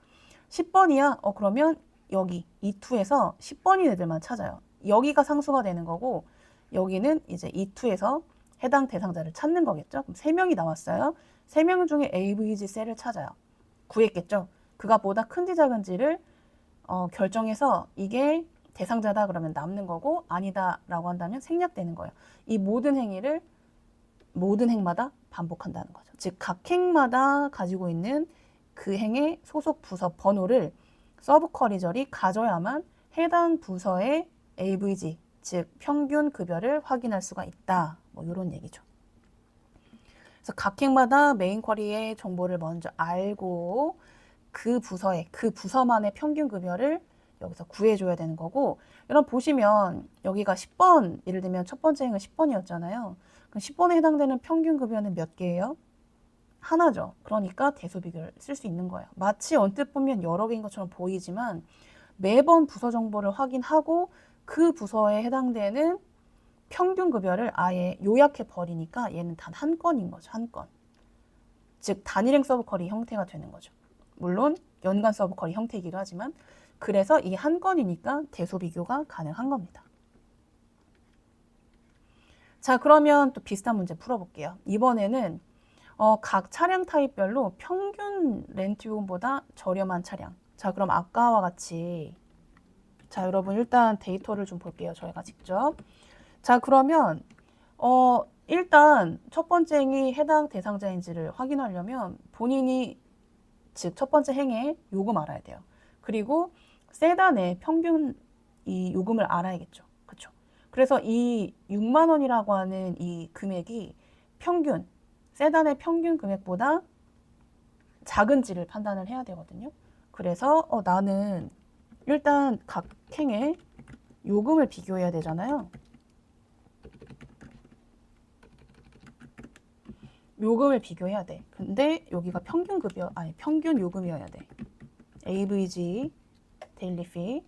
10번이야. 그러면 여기 E2에서 10번인 애들만 찾아요. 여기가 상수가 되는 거고 여기는 이제 E2에서 해당 대상자를 찾는 거겠죠. 그럼 3명이 나왔어요. 3명 중에 AVG 셀을 찾아요. 구했겠죠. 그가 보다 큰지 작은지를 결정해서 이게 대상자다 그러면 남는 거고 아니다 라고 한다면 생략되는 거예요. 이 모든 행위를 모든 행마다 반복한다는 거죠. 즉 각 행마다 가지고 있는 그 행의 소속 부서 번호를 서브 쿼리절이 가져야만 해당 부서의 AVG 즉 평균 급여를 확인할 수가 있다. 뭐 이런 얘기죠. 그래서 각 행마다 메인 쿼리의 정보를 먼저 알고 그 부서의 그 부서만의 평균 급여를 여기서 구해줘야 되는 거고 여러분 보시면 여기가 10번 예를 들면 첫 번째 행은 10번이었잖아요. 그럼 10번에 해당되는 평균 급여는 몇 개예요? 하나죠. 그러니까 대소비교를 쓸 수 있는 거예요. 마치 언뜻 보면 여러 개인 것처럼 보이지만 매번 부서 정보를 확인하고 그 부서에 해당되는 평균 급여를 아예 요약해 버리니까 얘는 단 한 건인 거죠. 한 건. 즉 단일행 서브 쿼리 형태가 되는 거죠. 물론 연간 서브 쿼리 형태이기도 하지만 그래서 이게 한 건이니까 대소 비교가 가능한 겁니다. 자, 그러면 또 비슷한 문제 풀어볼게요. 이번에는 각 차량 타입별로 평균 렌트 요금보다 저렴한 차량. 자, 그럼 아까와 같이 자, 여러분 일단 데이터를 좀 볼게요. 저희가 직접. 자, 그러면 일단 첫 번째 행이 해당 대상자인지를 확인하려면 본인이 즉 첫 번째 행의 요금 알아야 돼요. 그리고 세단의 평균 이 요금을 알아야겠죠. 그렇죠? 그래서 이 6만 원이라고 하는 이 금액이 평균 세단의 평균 금액보다 작은지를 판단을 해야 되거든요. 그래서 나는 일단 각 행의 요금을 비교해야 되잖아요. 요금을 비교해야 돼. 근데 여기가 평균 급여, 아니 평균 요금이어야 돼. AVG, 데일리 피.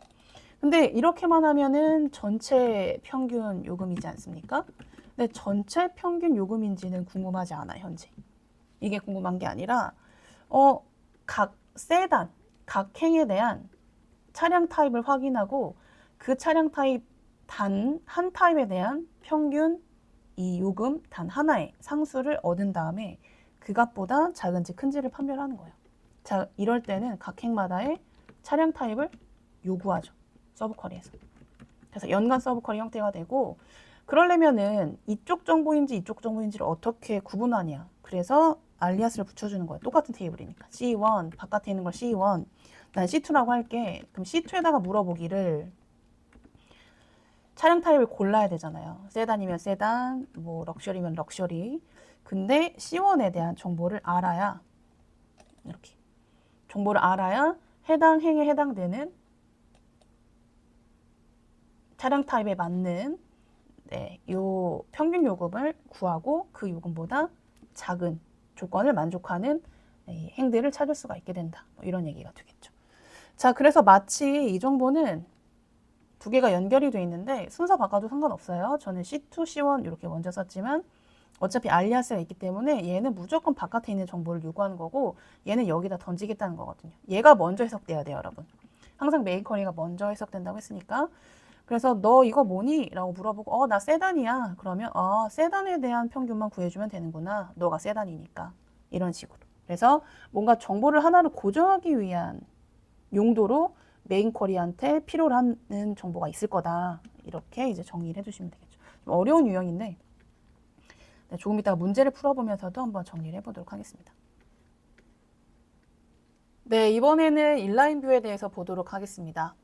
근데 이렇게만 하면은 전체 평균 요금이지 않습니까? 근데 전체 평균 요금인지는 궁금하지 않아, 현재. 이게 궁금한 게 아니라 각 세단, 각 행에 대한 차량 타입을 확인하고 그 차량 타입 단 한 타입에 대한 평균 이 요금 단 하나의 상수를 얻은 다음에 그 값보다 작은지 큰지를 판별하는 거예요. 자, 이럴 때는 각 행마다의 차량 타입을 요구하죠. 서브 쿼리에서. 그래서 연간 서브 쿼리 형태가 되고 그러려면은 이쪽 정보인지 이쪽 정보인지를 어떻게 구분하냐. 그래서 알리아스를 붙여주는 거예요. 똑같은 테이블이니까. C1, 바깥에 있는 걸 C1, 난 C2라고 할게. 그럼 C2에다가 물어보기를 차량 타입을 골라야 되잖아요. 세단이면 세단, 뭐 럭셔리면 럭셔리. 근데 C1에 대한 정보를 알아야 이렇게 정보를 알아야 해당 행에 해당되는 차량 타입에 맞는 요 평균 요금을 구하고 그 요금보다 작은 조건을 만족하는 행들을 찾을 수가 있게 된다. 뭐 이런 얘기가 되겠죠. 자, 그래서 마치 이 정보는 두 개가 연결이 돼 있는데 순서 바꿔도 상관없어요. 저는 C2, C1 이렇게 먼저 썼지만 어차피 알리아스가 있기 때문에 얘는 무조건 바깥에 있는 정보를 요구하는 거고 얘는 여기다 던지겠다는 거거든요. 얘가 먼저 해석돼야 돼요, 여러분. 항상 메인 쿼리가 먼저 해석된다고 했으니까. 그래서 너 이거 뭐니? 라고 물어보고 나 세단이야. 그러면 세단에 대한 평균만 구해주면 되는구나. 너가 세단이니까. 이런 식으로. 그래서 뭔가 정보를 하나를 고정하기 위한 용도로 메인 쿼리한테 필요로 하는 정보가 있을 거다. 이렇게 이제 정리를 해주시면 되겠죠. 좀 어려운 유형인데 조금 이따가 문제를 풀어보면서도 한번 정리를 해보도록 하겠습니다. 네, 이번에는 인라인 뷰에 대해서 보도록 하겠습니다.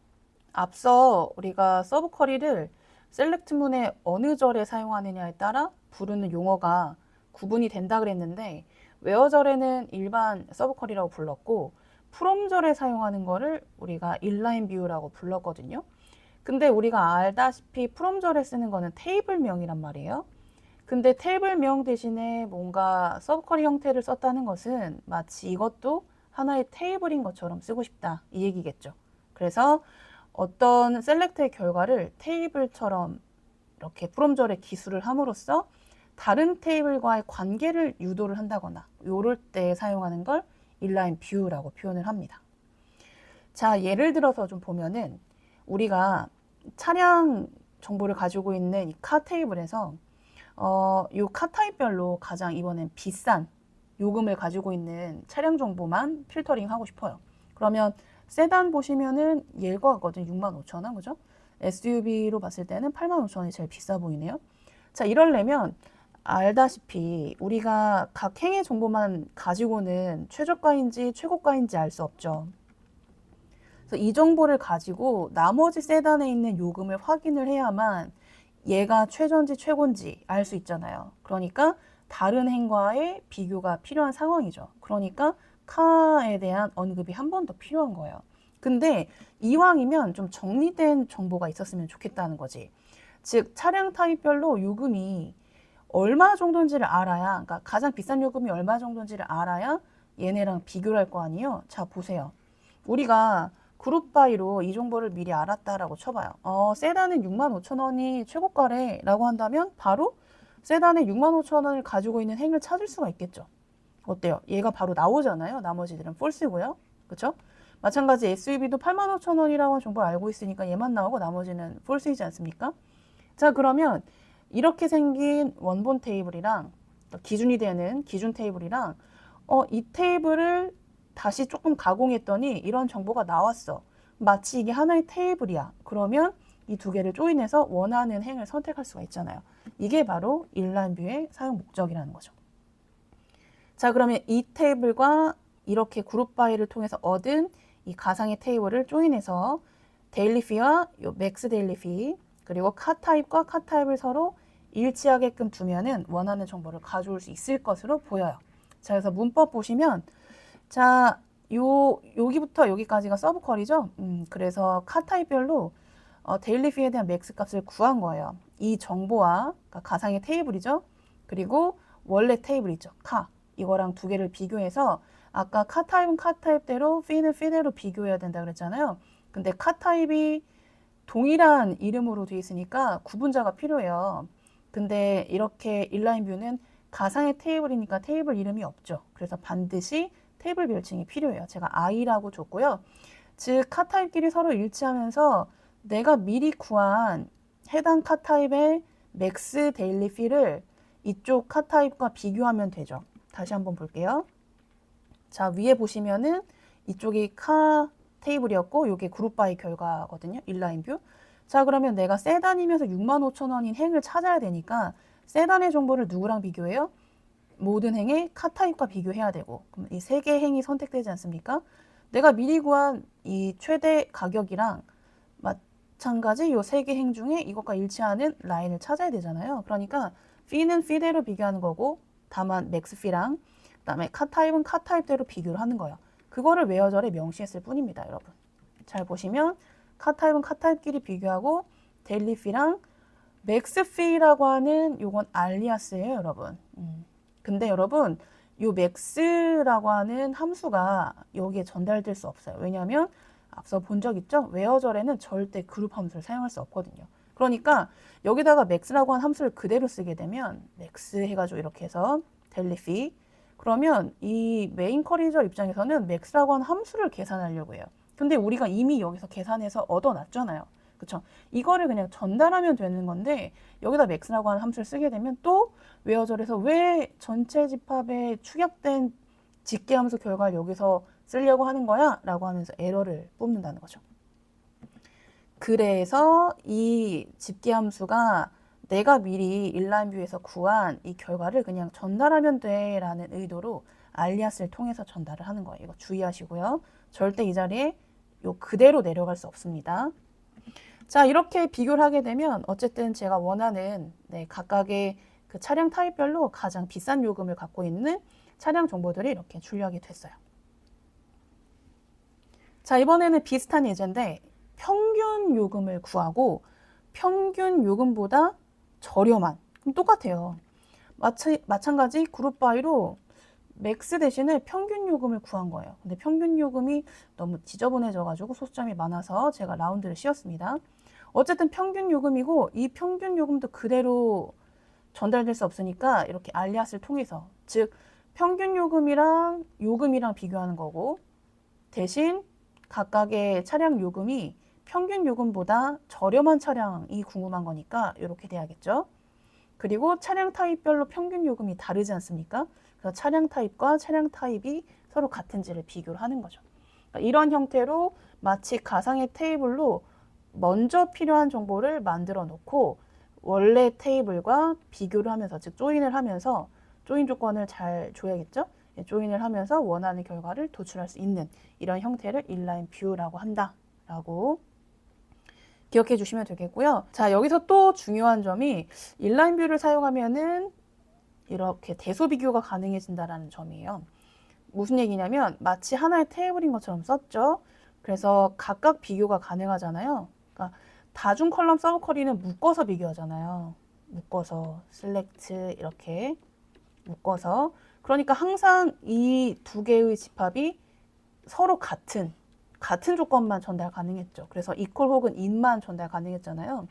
앞서 우리가 서브 쿼리를 셀렉트문의 어느 절에 사용하느냐에 따라 부르는 용어가 구분이 된다 그랬는데 웨어절에는 일반 서브 쿼리라고 불렀고 프롬절에 사용하는 거를 우리가 인라인 뷰라고 불렀거든요. 근데 우리가 알다시피 프롬절에 쓰는 거는 테이블명이란 말이에요. 근데 테이블명 대신에 뭔가 서브쿼리 형태를 썼다는 것은 마치 이것도 하나의 테이블인 것처럼 쓰고 싶다 이 얘기겠죠. 그래서 어떤 셀렉트의 결과를 테이블처럼 이렇게 프롬절의 기술을 함으로써 다른 테이블과의 관계를 유도를 한다거나 요럴 때 사용하는 걸 인라인 뷰라고 표현을 합니다. 자, 예를 들어서 좀 보면은 우리가 차량 정보를 가지고 있는 이 카 테이블에서 요 카 타입별로 가장 이번엔 비싼 요금을 가지고 있는 차량 정보만 필터링 하고 싶어요. 그러면 세단 보시면은 얘가 같거든 65,000원 그죠? SUV로 봤을 때는 85,000원이 제일 비싸 보이네요. 자, 이러려면 알다시피 우리가 각 행의 정보만 가지고는 최저가인지 최고가인지 알 수 없죠. 그래서 이 정보를 가지고 나머지 세단에 있는 요금을 확인을 해야만 얘가 최저인지 최고인지 알 수 있잖아요. 그러니까 다른 행과의 비교가 필요한 상황이죠. 그러니까 카에 대한 언급이 한 번 더 필요한 거예요. 근데 이왕이면 좀 정리된 정보가 있었으면 좋겠다는 거지. 즉 차량 타입별로 요금이 얼마 정도인지를 알아야, 그러니까 가장 비싼 요금이 얼마 정도인지를 알아야 얘네랑 비교를 할 거 아니에요. 자, 보세요. 우리가 그룹바이로 이 정보를 미리 알았다라고 쳐봐요. 세단은 65,000원이 최고가래 라고 한다면 바로 세단의 65,000원을 가지고 있는 행을 찾을 수가 있겠죠. 어때요? 얘가 바로 나오잖아요. 나머지들은 폴스고요. 그쵸? 마찬가지 SUV도 85,000원이라고 정보를 알고 있으니까 얘만 나오고 나머지는 폴스이지 않습니까? 자, 그러면 이렇게 생긴 원본 테이블이랑 기준이 되는 기준 테이블이랑 이 테이블을 다시 조금 가공했더니 이런 정보가 나왔어. 마치 이게 하나의 테이블이야. 그러면 이 두 개를 조인해서 원하는 행을 선택할 수가 있잖아요. 이게 바로 인라인 뷰의 사용 목적이라는 거죠. 자, 그러면 이 테이블과 이렇게 그룹 바이를 통해서 얻은 이 가상의 테이블을 조인해서 데일리 피와 요 맥스 데일리 피 그리고 카 타입과 카 타입을 서로 일치하게끔 두면은 원하는 정보를 가져올 수 있을 것으로 보여요. 자, 그래서 문법 보시면 자, 여기부터 여기까지가 서브 쿼리죠. 그래서 카 타입별로 데일리 피에 대한 맥스 값을 구한 거예요. 이 정보와 그러니까 가상의 테이블이죠. 그리고 원래 테이블 있죠. 카. 이거랑 두 개를 비교해서 아까 카 타입은 카 타입대로 피는 피대로 비교해야 된다 그랬잖아요. 근데 카 타입이 동일한 이름으로 되어 있으니까 구분자가 필요해요. 근데 이렇게 인라인 뷰는 가상의 테이블이니까 테이블 이름이 없죠. 그래서 반드시 테이블 별칭이 필요해요. 제가 I라고 줬고요. 즉 카타입끼리 서로 일치하면서 내가 미리 구한 해당 카타입의 맥스 데일리 피를 이쪽 카타입과 비교하면 되죠. 다시 한번 볼게요. 자, 위에 보시면은 이쪽이 카 테이블이었고 이게 그룹 바이 결과거든요. 인라인 뷰. 자, 그러면 내가 세단이면서 65,000원인 행을 찾아야 되니까 세단의 정보를 누구랑 비교해요? 모든 행의 카 타입과 비교해야 되고 그럼 이 세 개의 행이 선택되지 않습니까? 내가 미리 구한 이 최대 가격이랑 마찬가지 이 세 개 행 중에 이것과 일치하는 라인을 찾아야 되잖아요. 그러니까 피는 피대로 비교하는 거고 다만 맥스 피랑 그다음에 카 타입은 카 타입대로 비교를 하는 거예요. 그거를 웨어절에 명시했을 뿐입니다, 여러분. 잘 보시면 카 타입은 카 타입끼리 비교하고 데일리 피랑 맥스 피라고 하는 요건 알리아스예요, 여러분. 근데 여러분 요 맥스라고 하는 함수가 여기에 전달될 수 없어요. 왜냐하면 앞서 본 적 있죠? 웨어절에는 절대 그룹 함수를 사용할 수 없거든요. 그러니까 여기다가 맥스라고 하는 함수를 그대로 쓰게 되면 맥스 해가지고 이렇게 해서 델리피 그러면 이 메인 쿼리저 입장에서는 맥스라고 하는 함수를 계산하려고 해요. 근데 우리가 이미 여기서 계산해서 얻어놨잖아요. 그쵸? 이거를 그냥 전달하면 되는 건데 여기다 맥스라고 하는 함수를 쓰게 되면 또 웨어절에서 왜 전체 집합에 축약된 집계함수 결과를 여기서 쓰려고 하는 거야? 라고 하면서 에러를 뽑는다는 거죠. 그래서 이 집계함수가 내가 미리 인라인 뷰에서 구한 이 결과를 그냥 전달하면 돼 라는 의도로 알리아스를 통해서 전달을 하는 거예요. 이거 주의하시고요. 절대 이 자리에 요 그대로 내려갈 수 없습니다. 자, 이렇게 비교를 하게 되면 어쨌든 제가 원하는 각각의 그 차량 타입별로 가장 비싼 요금을 갖고 있는 차량 정보들이 이렇게 출력이 됐어요. 자, 이번에는 비슷한 예제인데 평균 요금을 구하고 평균 요금보다 저렴한, 그럼 똑같아요. 마찬가지 그룹 바이로 맥스 대신에 평균 요금을 구한 거예요. 근데 평균 요금이 너무 지저분해져가지고 소수점이 많아서 제가 라운드를 씌웠습니다. 어쨌든 평균 요금이고 이 평균 요금도 그대로 전달될 수 없으니까 이렇게 알리아스를 통해서, 즉 평균 요금이랑 비교하는 거고, 대신 각각의 차량 요금이 평균 요금보다 저렴한 차량이 궁금한 거니까 이렇게 돼야겠죠. 그리고 차량 타입별로 평균 요금이 다르지 않습니까? 그래서 차량 타입과 차량 타입이 서로 같은지를 비교를 하는 거죠. 그러니까 이런 형태로 마치 가상의 테이블로 먼저 필요한 정보를 만들어 놓고 원래 테이블과 비교를 하면서, 즉 조인을 하면서, 조인 조건을 잘 줘야겠죠? 조인을 하면서 원하는 결과를 도출할 수 있는 이런 형태를 인라인 뷰라고 한다라고 기억해 주시면 되겠고요. 자, 여기서 또 중요한 점이 인라인 뷰를 사용하면은 이렇게 대소 비교가 가능해진다라는 점이에요. 무슨 얘기냐면 마치 하나의 테이블인 것처럼 썼죠. 그래서 각각 비교가 가능하잖아요. 그러니까 다중 컬럼 서브 쿼리는 묶어서 비교하잖아요. 묶어서 select 이렇게 묶어서. 그러니까 항상 이 두 개의 집합이 서로 같은 조건만 전달 가능했죠. 그래서 equal 혹은 in만 전달 가능했잖아요.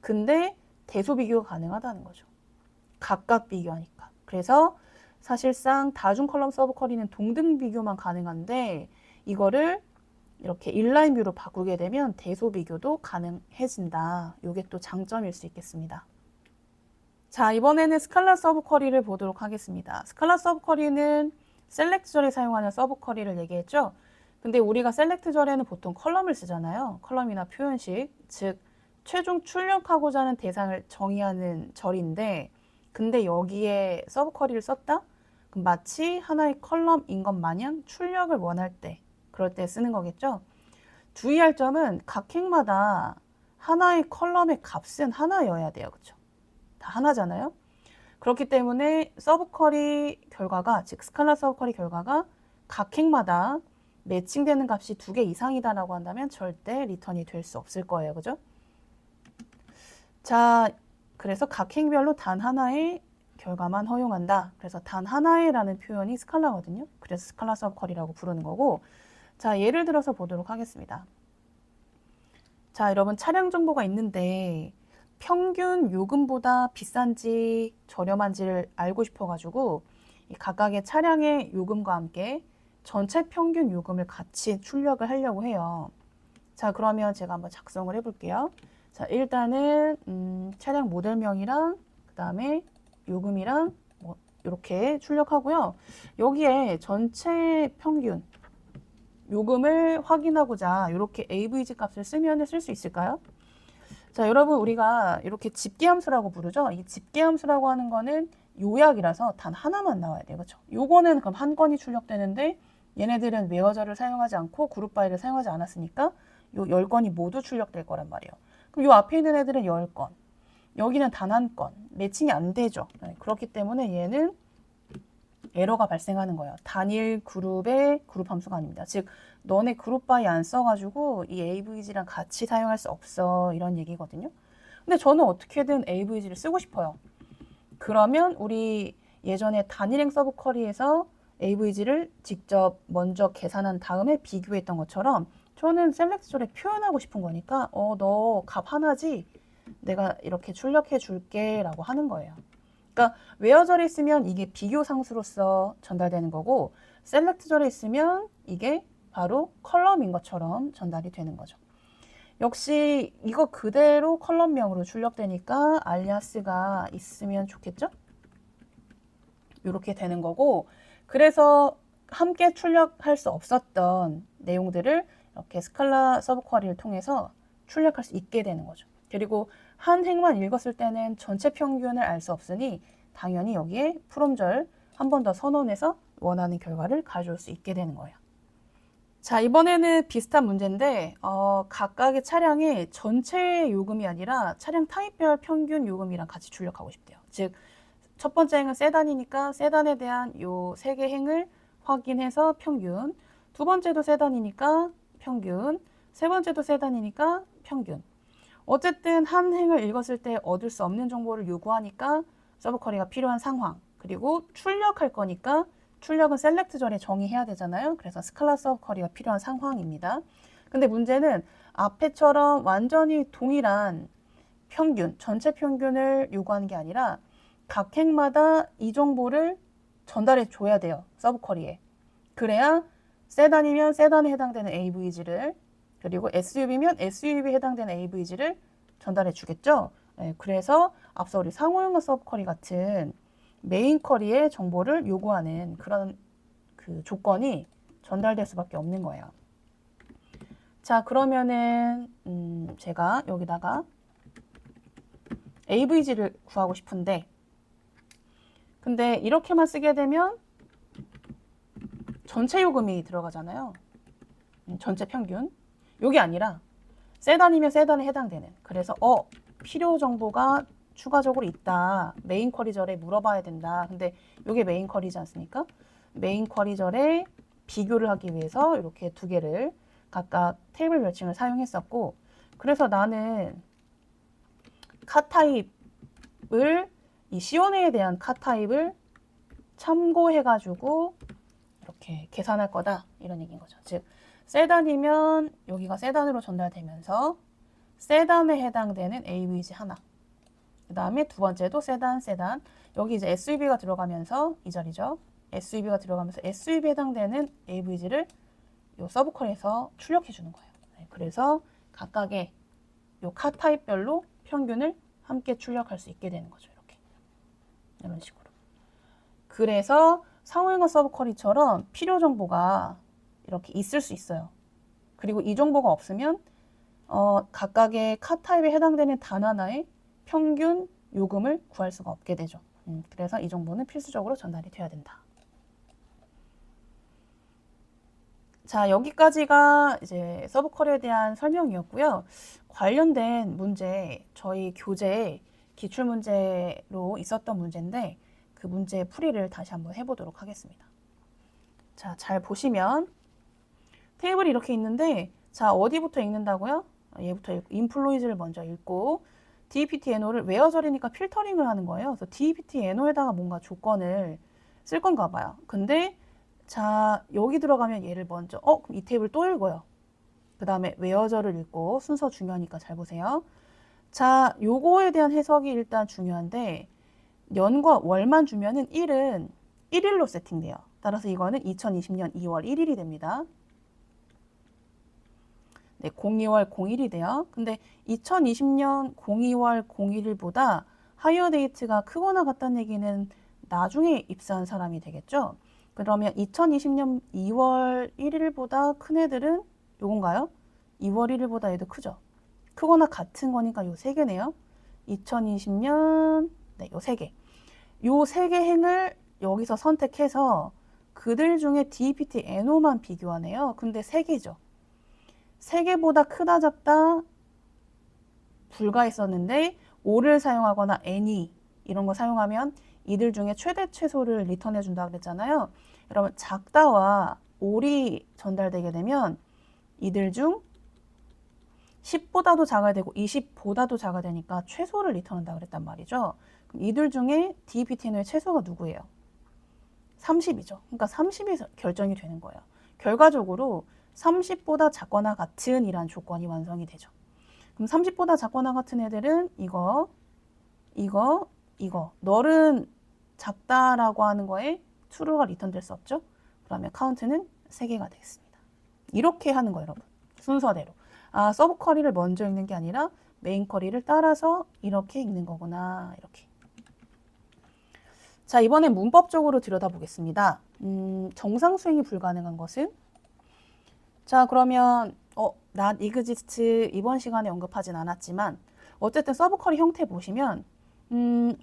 근데 대소 비교가 가능하다는 거죠. 각각 비교하니까. 그래서 사실상 다중 컬럼 서브 쿼리는 동등 비교만 가능한데 이거를 이렇게 인라인 뷰로 바꾸게 되면 대소 비교도 가능해진다. 이게 또 장점일 수 있겠습니다. 자, 이번에는 스칼라 서브 쿼리를 보도록 하겠습니다. 스칼라 서브 쿼리는 셀렉트절에 사용하는 서브 쿼리를 얘기했죠. 근데 우리가 셀렉트절에는 보통 컬럼을 쓰잖아요. 컬럼이나 표현식, 즉 최종 출력하고자 하는 대상을 정의하는 절인데, 근데 여기에 서브 쿼리를 썼다? 그럼 마치 하나의 컬럼인 것 마냥 출력을 원할 때, 그럴 때 쓰는 거겠죠. 주의할 점은 각 행마다 하나의 컬럼의 값은 하나여야 돼요. 그렇죠? 다 하나잖아요. 그렇기 때문에 서브 쿼리 결과가, 즉 스칼라 서브 쿼리 결과가 각 행마다 매칭되는 값이 2개 이상이다라고 한다면 절대 리턴이 될 수 없을 거예요. 그죠? 자, 그래서 각 행별로 단 하나의 결과만 허용한다. 그래서 단 하나의 라는 표현이 스칼라거든요. 그래서 스칼라 서브 쿼리라고 부르는 거고, 자, 예를 들어서 보도록 하겠습니다. 자, 여러분 차량 정보가 있는데 평균 요금보다 비싼지 저렴한지를 알고 싶어가지고 이 각각의 차량의 요금과 함께 전체 평균 요금을 같이 출력을 하려고 해요. 자, 그러면 제가 한번 작성을 해볼게요. 자, 일단은 차량 모델명이랑 그 다음에 요금이랑 뭐 이렇게 출력하고요. 여기에 전체 평균 요금을 확인하고자 이렇게 AVG 값을 쓰면 쓸 수 있을까요? 자, 여러분 우리가 이렇게 집계함수라고 부르죠. 이 집계함수라고 하는 거는 요약이라서 단 하나만 나와야 돼요. 그렇죠? 요거는 그럼 한 건이 출력되는데 얘네들은 웨어저를 사용하지 않고 그룹 바이를 사용하지 않았으니까 요 10건이 모두 출력될 거란 말이에요. 그럼 요 앞에 있는 애들은 10건. 여기는 단 한 건. 매칭이 안 되죠. 그렇기 때문에 얘는 에러가 발생하는 거예요. 단일 그룹의 그룹 함수가 아닙니다. 즉 너네 그룹 바이 안 써가지고 이 AVG랑 같이 사용할 수 없어, 이런 얘기거든요. 근데 저는 어떻게든 AVG를 쓰고 싶어요. 그러면 우리 예전에 단일행 서브 쿼리에서 AVG를 직접 먼저 계산한 다음에 비교했던 것처럼 저는 셀렉트절에 표현하고 싶은 거니까 너 값 하나지? 내가 이렇게 출력해 줄게 라고 하는 거예요. 그러니까 웨어절에 있으면 이게 비교 상수로서 전달되는 거고 셀렉트절에 있으면 이게 바로 컬럼인 것처럼 전달이 되는 거죠. 역시 이거 그대로 컬럼명으로 출력되니까 알리아스가 있으면 좋겠죠? 이렇게 되는 거고, 그래서 함께 출력할 수 없었던 내용들을 이렇게 스칼라 서브 쿼리를 통해서 출력할 수 있게 되는 거죠. 그리고 한 행만 읽었을 때는 전체 평균을 알 수 없으니 당연히 여기에 프롬절 한 번 더 선언해서 원하는 결과를 가져올 수 있게 되는 거예요. 자, 이번에는 비슷한 문제인데 각각의 차량의 전체 요금이 아니라 차량 타입별 평균 요금이랑 같이 출력하고 싶대요. 즉, 첫 번째 행은 세단이니까 세단에 대한 요 3개 행을 확인해서 평균, 두 번째도 세단이니까 평균, 세 번째도 세단이니까 평균. 어쨌든 한 행을 읽었을 때 얻을 수 없는 정보를 요구하니까 서브 쿼리가 필요한 상황, 그리고 출력할 거니까 출력은 셀렉트절에 정의해야 되잖아요. 그래서 스칼라 서브 쿼리가 필요한 상황입니다. 근데 문제는 앞에처럼 완전히 동일한 평균, 전체 평균을 요구하는 게 아니라 각 행마다 이 정보를 전달해 줘야 돼요. 서브 쿼리에. 그래야 세단이면 세단에 해당되는 AVG를, 그리고 SUV면 SUV에 해당되는 AVG를 전달해 주겠죠. 네, 그래서 앞서 우리 상호형과 서브 쿼리 같은 메인 쿼리의 정보를 요구하는 그런 그 조건이 전달될 수밖에 없는 거예요. 자, 그러면은 제가 여기다가 AVG를 구하고 싶은데, 근데 이렇게만 쓰게 되면 전체 요금이 들어가잖아요. 전체 평균. 요게 아니라 세단이면 세단에 해당되는. 그래서 필요 정보가 추가적으로 있다. 메인 쿼리절에 물어봐야 된다. 근데 요게 메인 쿼리지 않습니까? 메인 쿼리절에 비교를 하기 위해서 이렇게 두 개를 각각 테이블 별칭을 사용했었고, 그래서 나는 카 타입을 이 C1A에 대한 카 타입을 참고해가지고 이렇게 계산할 거다, 이런 얘기인 거죠. 즉 세단이면 여기가 세단으로 전달되면서 세단에 해당되는 AVG 하나, 그 다음에 두 번째도 세단, 세단. 여기 이제 SUV가 들어가면서 이 자리죠. SUV가 들어가면서 SUV에 해당되는 AVG를 요 서브 쿼리에서 출력해 주는 거예요. 네, 그래서 각각의 요 카 타입별로 평균을 함께 출력할 수 있게 되는 거죠. 이렇게. 이런 식으로. 그래서 상호형과 서브 쿼리처럼 필요 정보가 이렇게 있을 수 있어요. 그리고 이 정보가 없으면 각각의 카 타입에 해당되는 단 하나의 평균 요금을 구할 수가 없게 되죠. 그래서 이 정보는 필수적으로 전달이 돼야 된다. 자, 여기까지가 이제 서브 쿼리에 대한 설명이었고요. 관련된 문제, 저희 교재 기출 문제로 있었던 문제인데 그 문제 풀이를 다시 한번 해보도록 하겠습니다. 자, 잘 보시면 테이블이 이렇게 있는데, 자, 어디부터 읽는다고요? 얘부터 읽고, 인플로이즈를 먼저 읽고, DEPT-NO를 웨어절이니까 필터링을 하는 거예요. 그래서 DEPT-NO에다가 뭔가 조건을 쓸 건가 봐요. 근데 자, 여기 들어가면 얘를 먼저 그럼 이 테이블 또 읽어요. 그 다음에 웨어절을 읽고, 순서 중요하니까 잘 보세요. 자, 요거에 대한 해석이 일단 중요한데, 년과 월만 주면은 1은 1일로 세팅돼요. 따라서 이거는 2020년 2월 1일이 됩니다. 네, 02월 01이 돼요. 근데 2020년 02월 01일보다 하이어 데이트가 크거나 같다는 얘기는 나중에 입사한 사람이 되겠죠. 그러면 2020년 2월 1일보다 큰 애들은 요건가요? 2월 1일보다 얘도 크죠. 크거나 같은 거니까 요 세 개네요. 2020년 네, 요 세 개. 요 세 개 행을 여기서 선택해서 그들 중에 DEPT-NO만 비교하네요. 근데 세 개죠. 세 개보다 크다 작다 불가했었는데 5를 사용하거나 any 이런 거 사용하면 이들 중에 최대 최소를 리턴해 준다 그랬잖아요. 여러분 작다와 5이 전달되게 되면 이들 중 10보다도 작아야 되고 20보다도 작아야 되니까 최소를 리턴한다 그랬단 말이죠. 그럼 이들 중에 DEPT-NO의 최소가 누구예요? 30이죠. 그러니까 30이 결정이 되는 거예요. 결과적으로 30보다 작거나 같은 이란 조건이 완성이 되죠. 그럼 30보다 작거나 같은 애들은 이거, 널은 작다라고 하는 거에 true가 리턴될 수 없죠. 그러면 카운트는 3개가 되겠습니다. 이렇게 하는 거예요, 여러분. 순서대로. 아, 서브 쿼리를 먼저 읽는 게 아니라 메인 쿼리를 따라서 이렇게 읽는 거구나. 이렇게. 자, 이번엔 문법적으로 들여다보겠습니다. 정상 수행이 불가능한 것은? 자, 그러면 not exist 이번 시간에 언급하진 않았지만 어쨌든 서브 쿼리 형태 보시면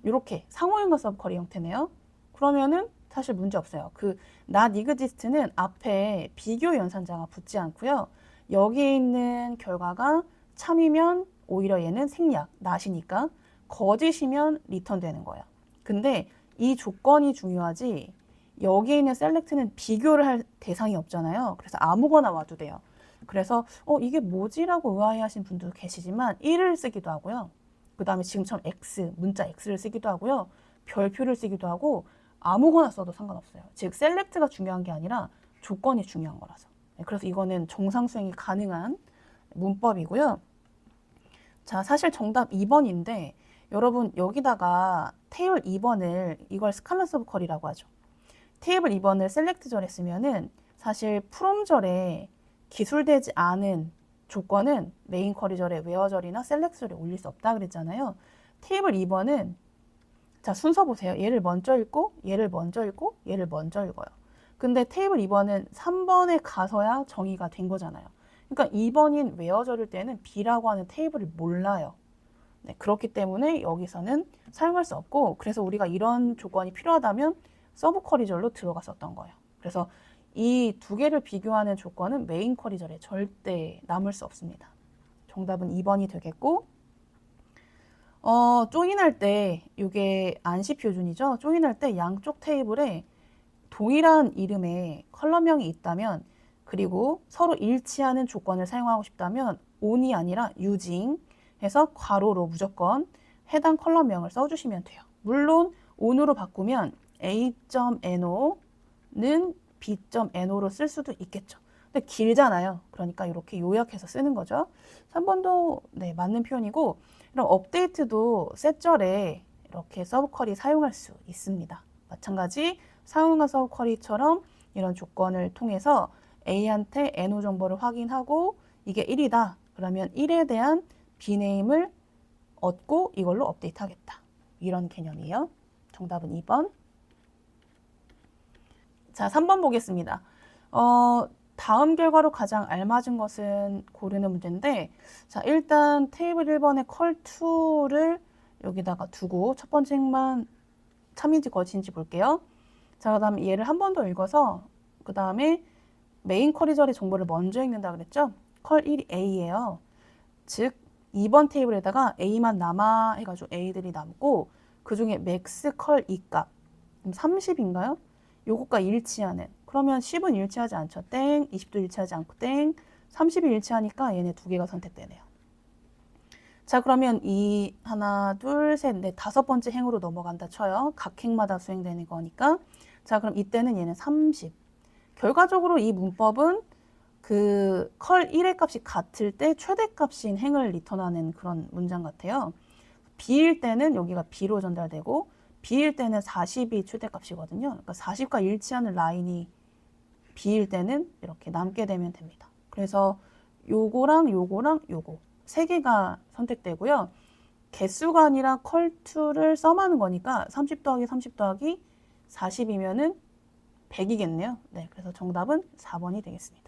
이렇게 상호형과 서브 쿼리 형태네요. 그러면은 사실 문제 없어요. 그 not exist는 앞에 비교 연산자가 붙지 않고요. 여기에 있는 결과가 참이면 오히려 얘는 생략, not이니까 거짓이면 리턴 되는 거예요. 근데 이 조건이 중요하지 여기에 있는 select는 비교를 할 대상이 없잖아요. 그래서 아무거나 와도 돼요. 그래서 이게 뭐지라고 의아해하신 분도 계시지만 1을 쓰기도 하고요. 그 다음에 지금처럼 X, 문자 X를 쓰기도 하고요. 별표를 쓰기도 하고 아무거나 써도 상관없어요. 즉 셀렉트가 중요한 게 아니라 조건이 중요한 거라서. 그래서 이거는 정상 수행이 가능한 문법이고요. 자, 사실 정답 2번인데 여러분 여기다가 테이블 2번을 이걸 스칼라 서브 쿼리라고 하죠. 테이블 2번을 셀렉트절에 쓰면은 사실 프롬절에 기술되지 않은 조건은 메인 쿼리절에 웨어절이나 셀렉트절에 올릴 수 없다 그랬잖아요. 테이블 2번은 자, 순서 보세요. 얘를 먼저 읽고 얘를 먼저 읽고 얘를 먼저 읽어요. 근데 테이블 2번은 3번에 가서야 정의가 된 거잖아요. 그러니까 2번인 웨어절일 때는 B라고 하는 테이블을 몰라요. 네, 그렇기 때문에 여기서는 사용할 수 없고, 그래서 우리가 이런 조건이 필요하다면 서브 쿼리절로 들어갔었던 거예요. 그래서 이 두 개를 비교하는 조건은 메인 쿼리절에 절대 남을 수 없습니다. 정답은 2번이 되겠고, 조인할 때 이게 안시 표준이죠. 조인할 때 양쪽 테이블에 동일한 이름의 컬러명이 있다면, 그리고 서로 일치하는 조건을 사용하고 싶다면 on이 아니라 using 해서 괄호로 무조건 해당 컬러명을 써주시면 돼요. 물론 on으로 바꾸면 a.no는 b.no로 쓸 수도 있겠죠. 근데 길잖아요. 그러니까 이렇게 요약해서 쓰는 거죠. 3번도 네, 맞는 표현이고, 그럼 업데이트도 셋절에 이렇게 서브 쿼리 사용할 수 있습니다. 마찬가지 사용한 서브 쿼리처럼 이런 조건을 통해서 A한테 NO 정보를 확인하고 이게 1이다. 그러면 1에 대한 B네임을 얻고 이걸로 업데이트 하겠다. 이런 개념이에요. 정답은 2번. 자, 3번 보겠습니다. 다음 결과로 가장 알맞은 것은 고르는 문제인데, 자, 일단 테이블 1번의 컬2를 여기다가 두고 첫 번째 행만 참인지 거짓인지 볼게요. 자, 그 다음 얘를 한 번 더 읽어서 그 다음에 메인 쿼리절의 정보를 먼저 읽는다 그랬죠? 컬 1이 A예요. 즉 2번 테이블에다가 A만 남아 해가지고 A들이 남고 그 중에 맥스 컬 2값 30인가요? 요것과 일치하는, 그러면 10은 일치하지 않죠. 땡. 20도 일치하지 않고 땡. 30이 일치하니까 얘네 두 개가 선택되네요. 자, 그러면 이 하나, 둘, 셋, 넷, 다섯 번째 행으로 넘어간다 쳐요. 각 행마다 수행되는 거니까. 자, 그럼 이때는 얘는 30. 결과적으로 이 문법은 그 컬 1의 값이 같을 때 최대값인 행을 리턴하는 그런 문장 같아요. B일 때는 여기가 B로 전달되고 B일 때는 40이 최대값이거든요. 그러니까 40과 일치하는 라인이 B일 때는 이렇게 남게 되면 됩니다. 그래서 요거랑 요거랑 요거 세 개가 선택되고요. 개수가 아니라 컬2를 썸하는 거니까 30 더하기 30 더하기 40이면은 100이겠네요. 네, 그래서 정답은 4번이 되겠습니다.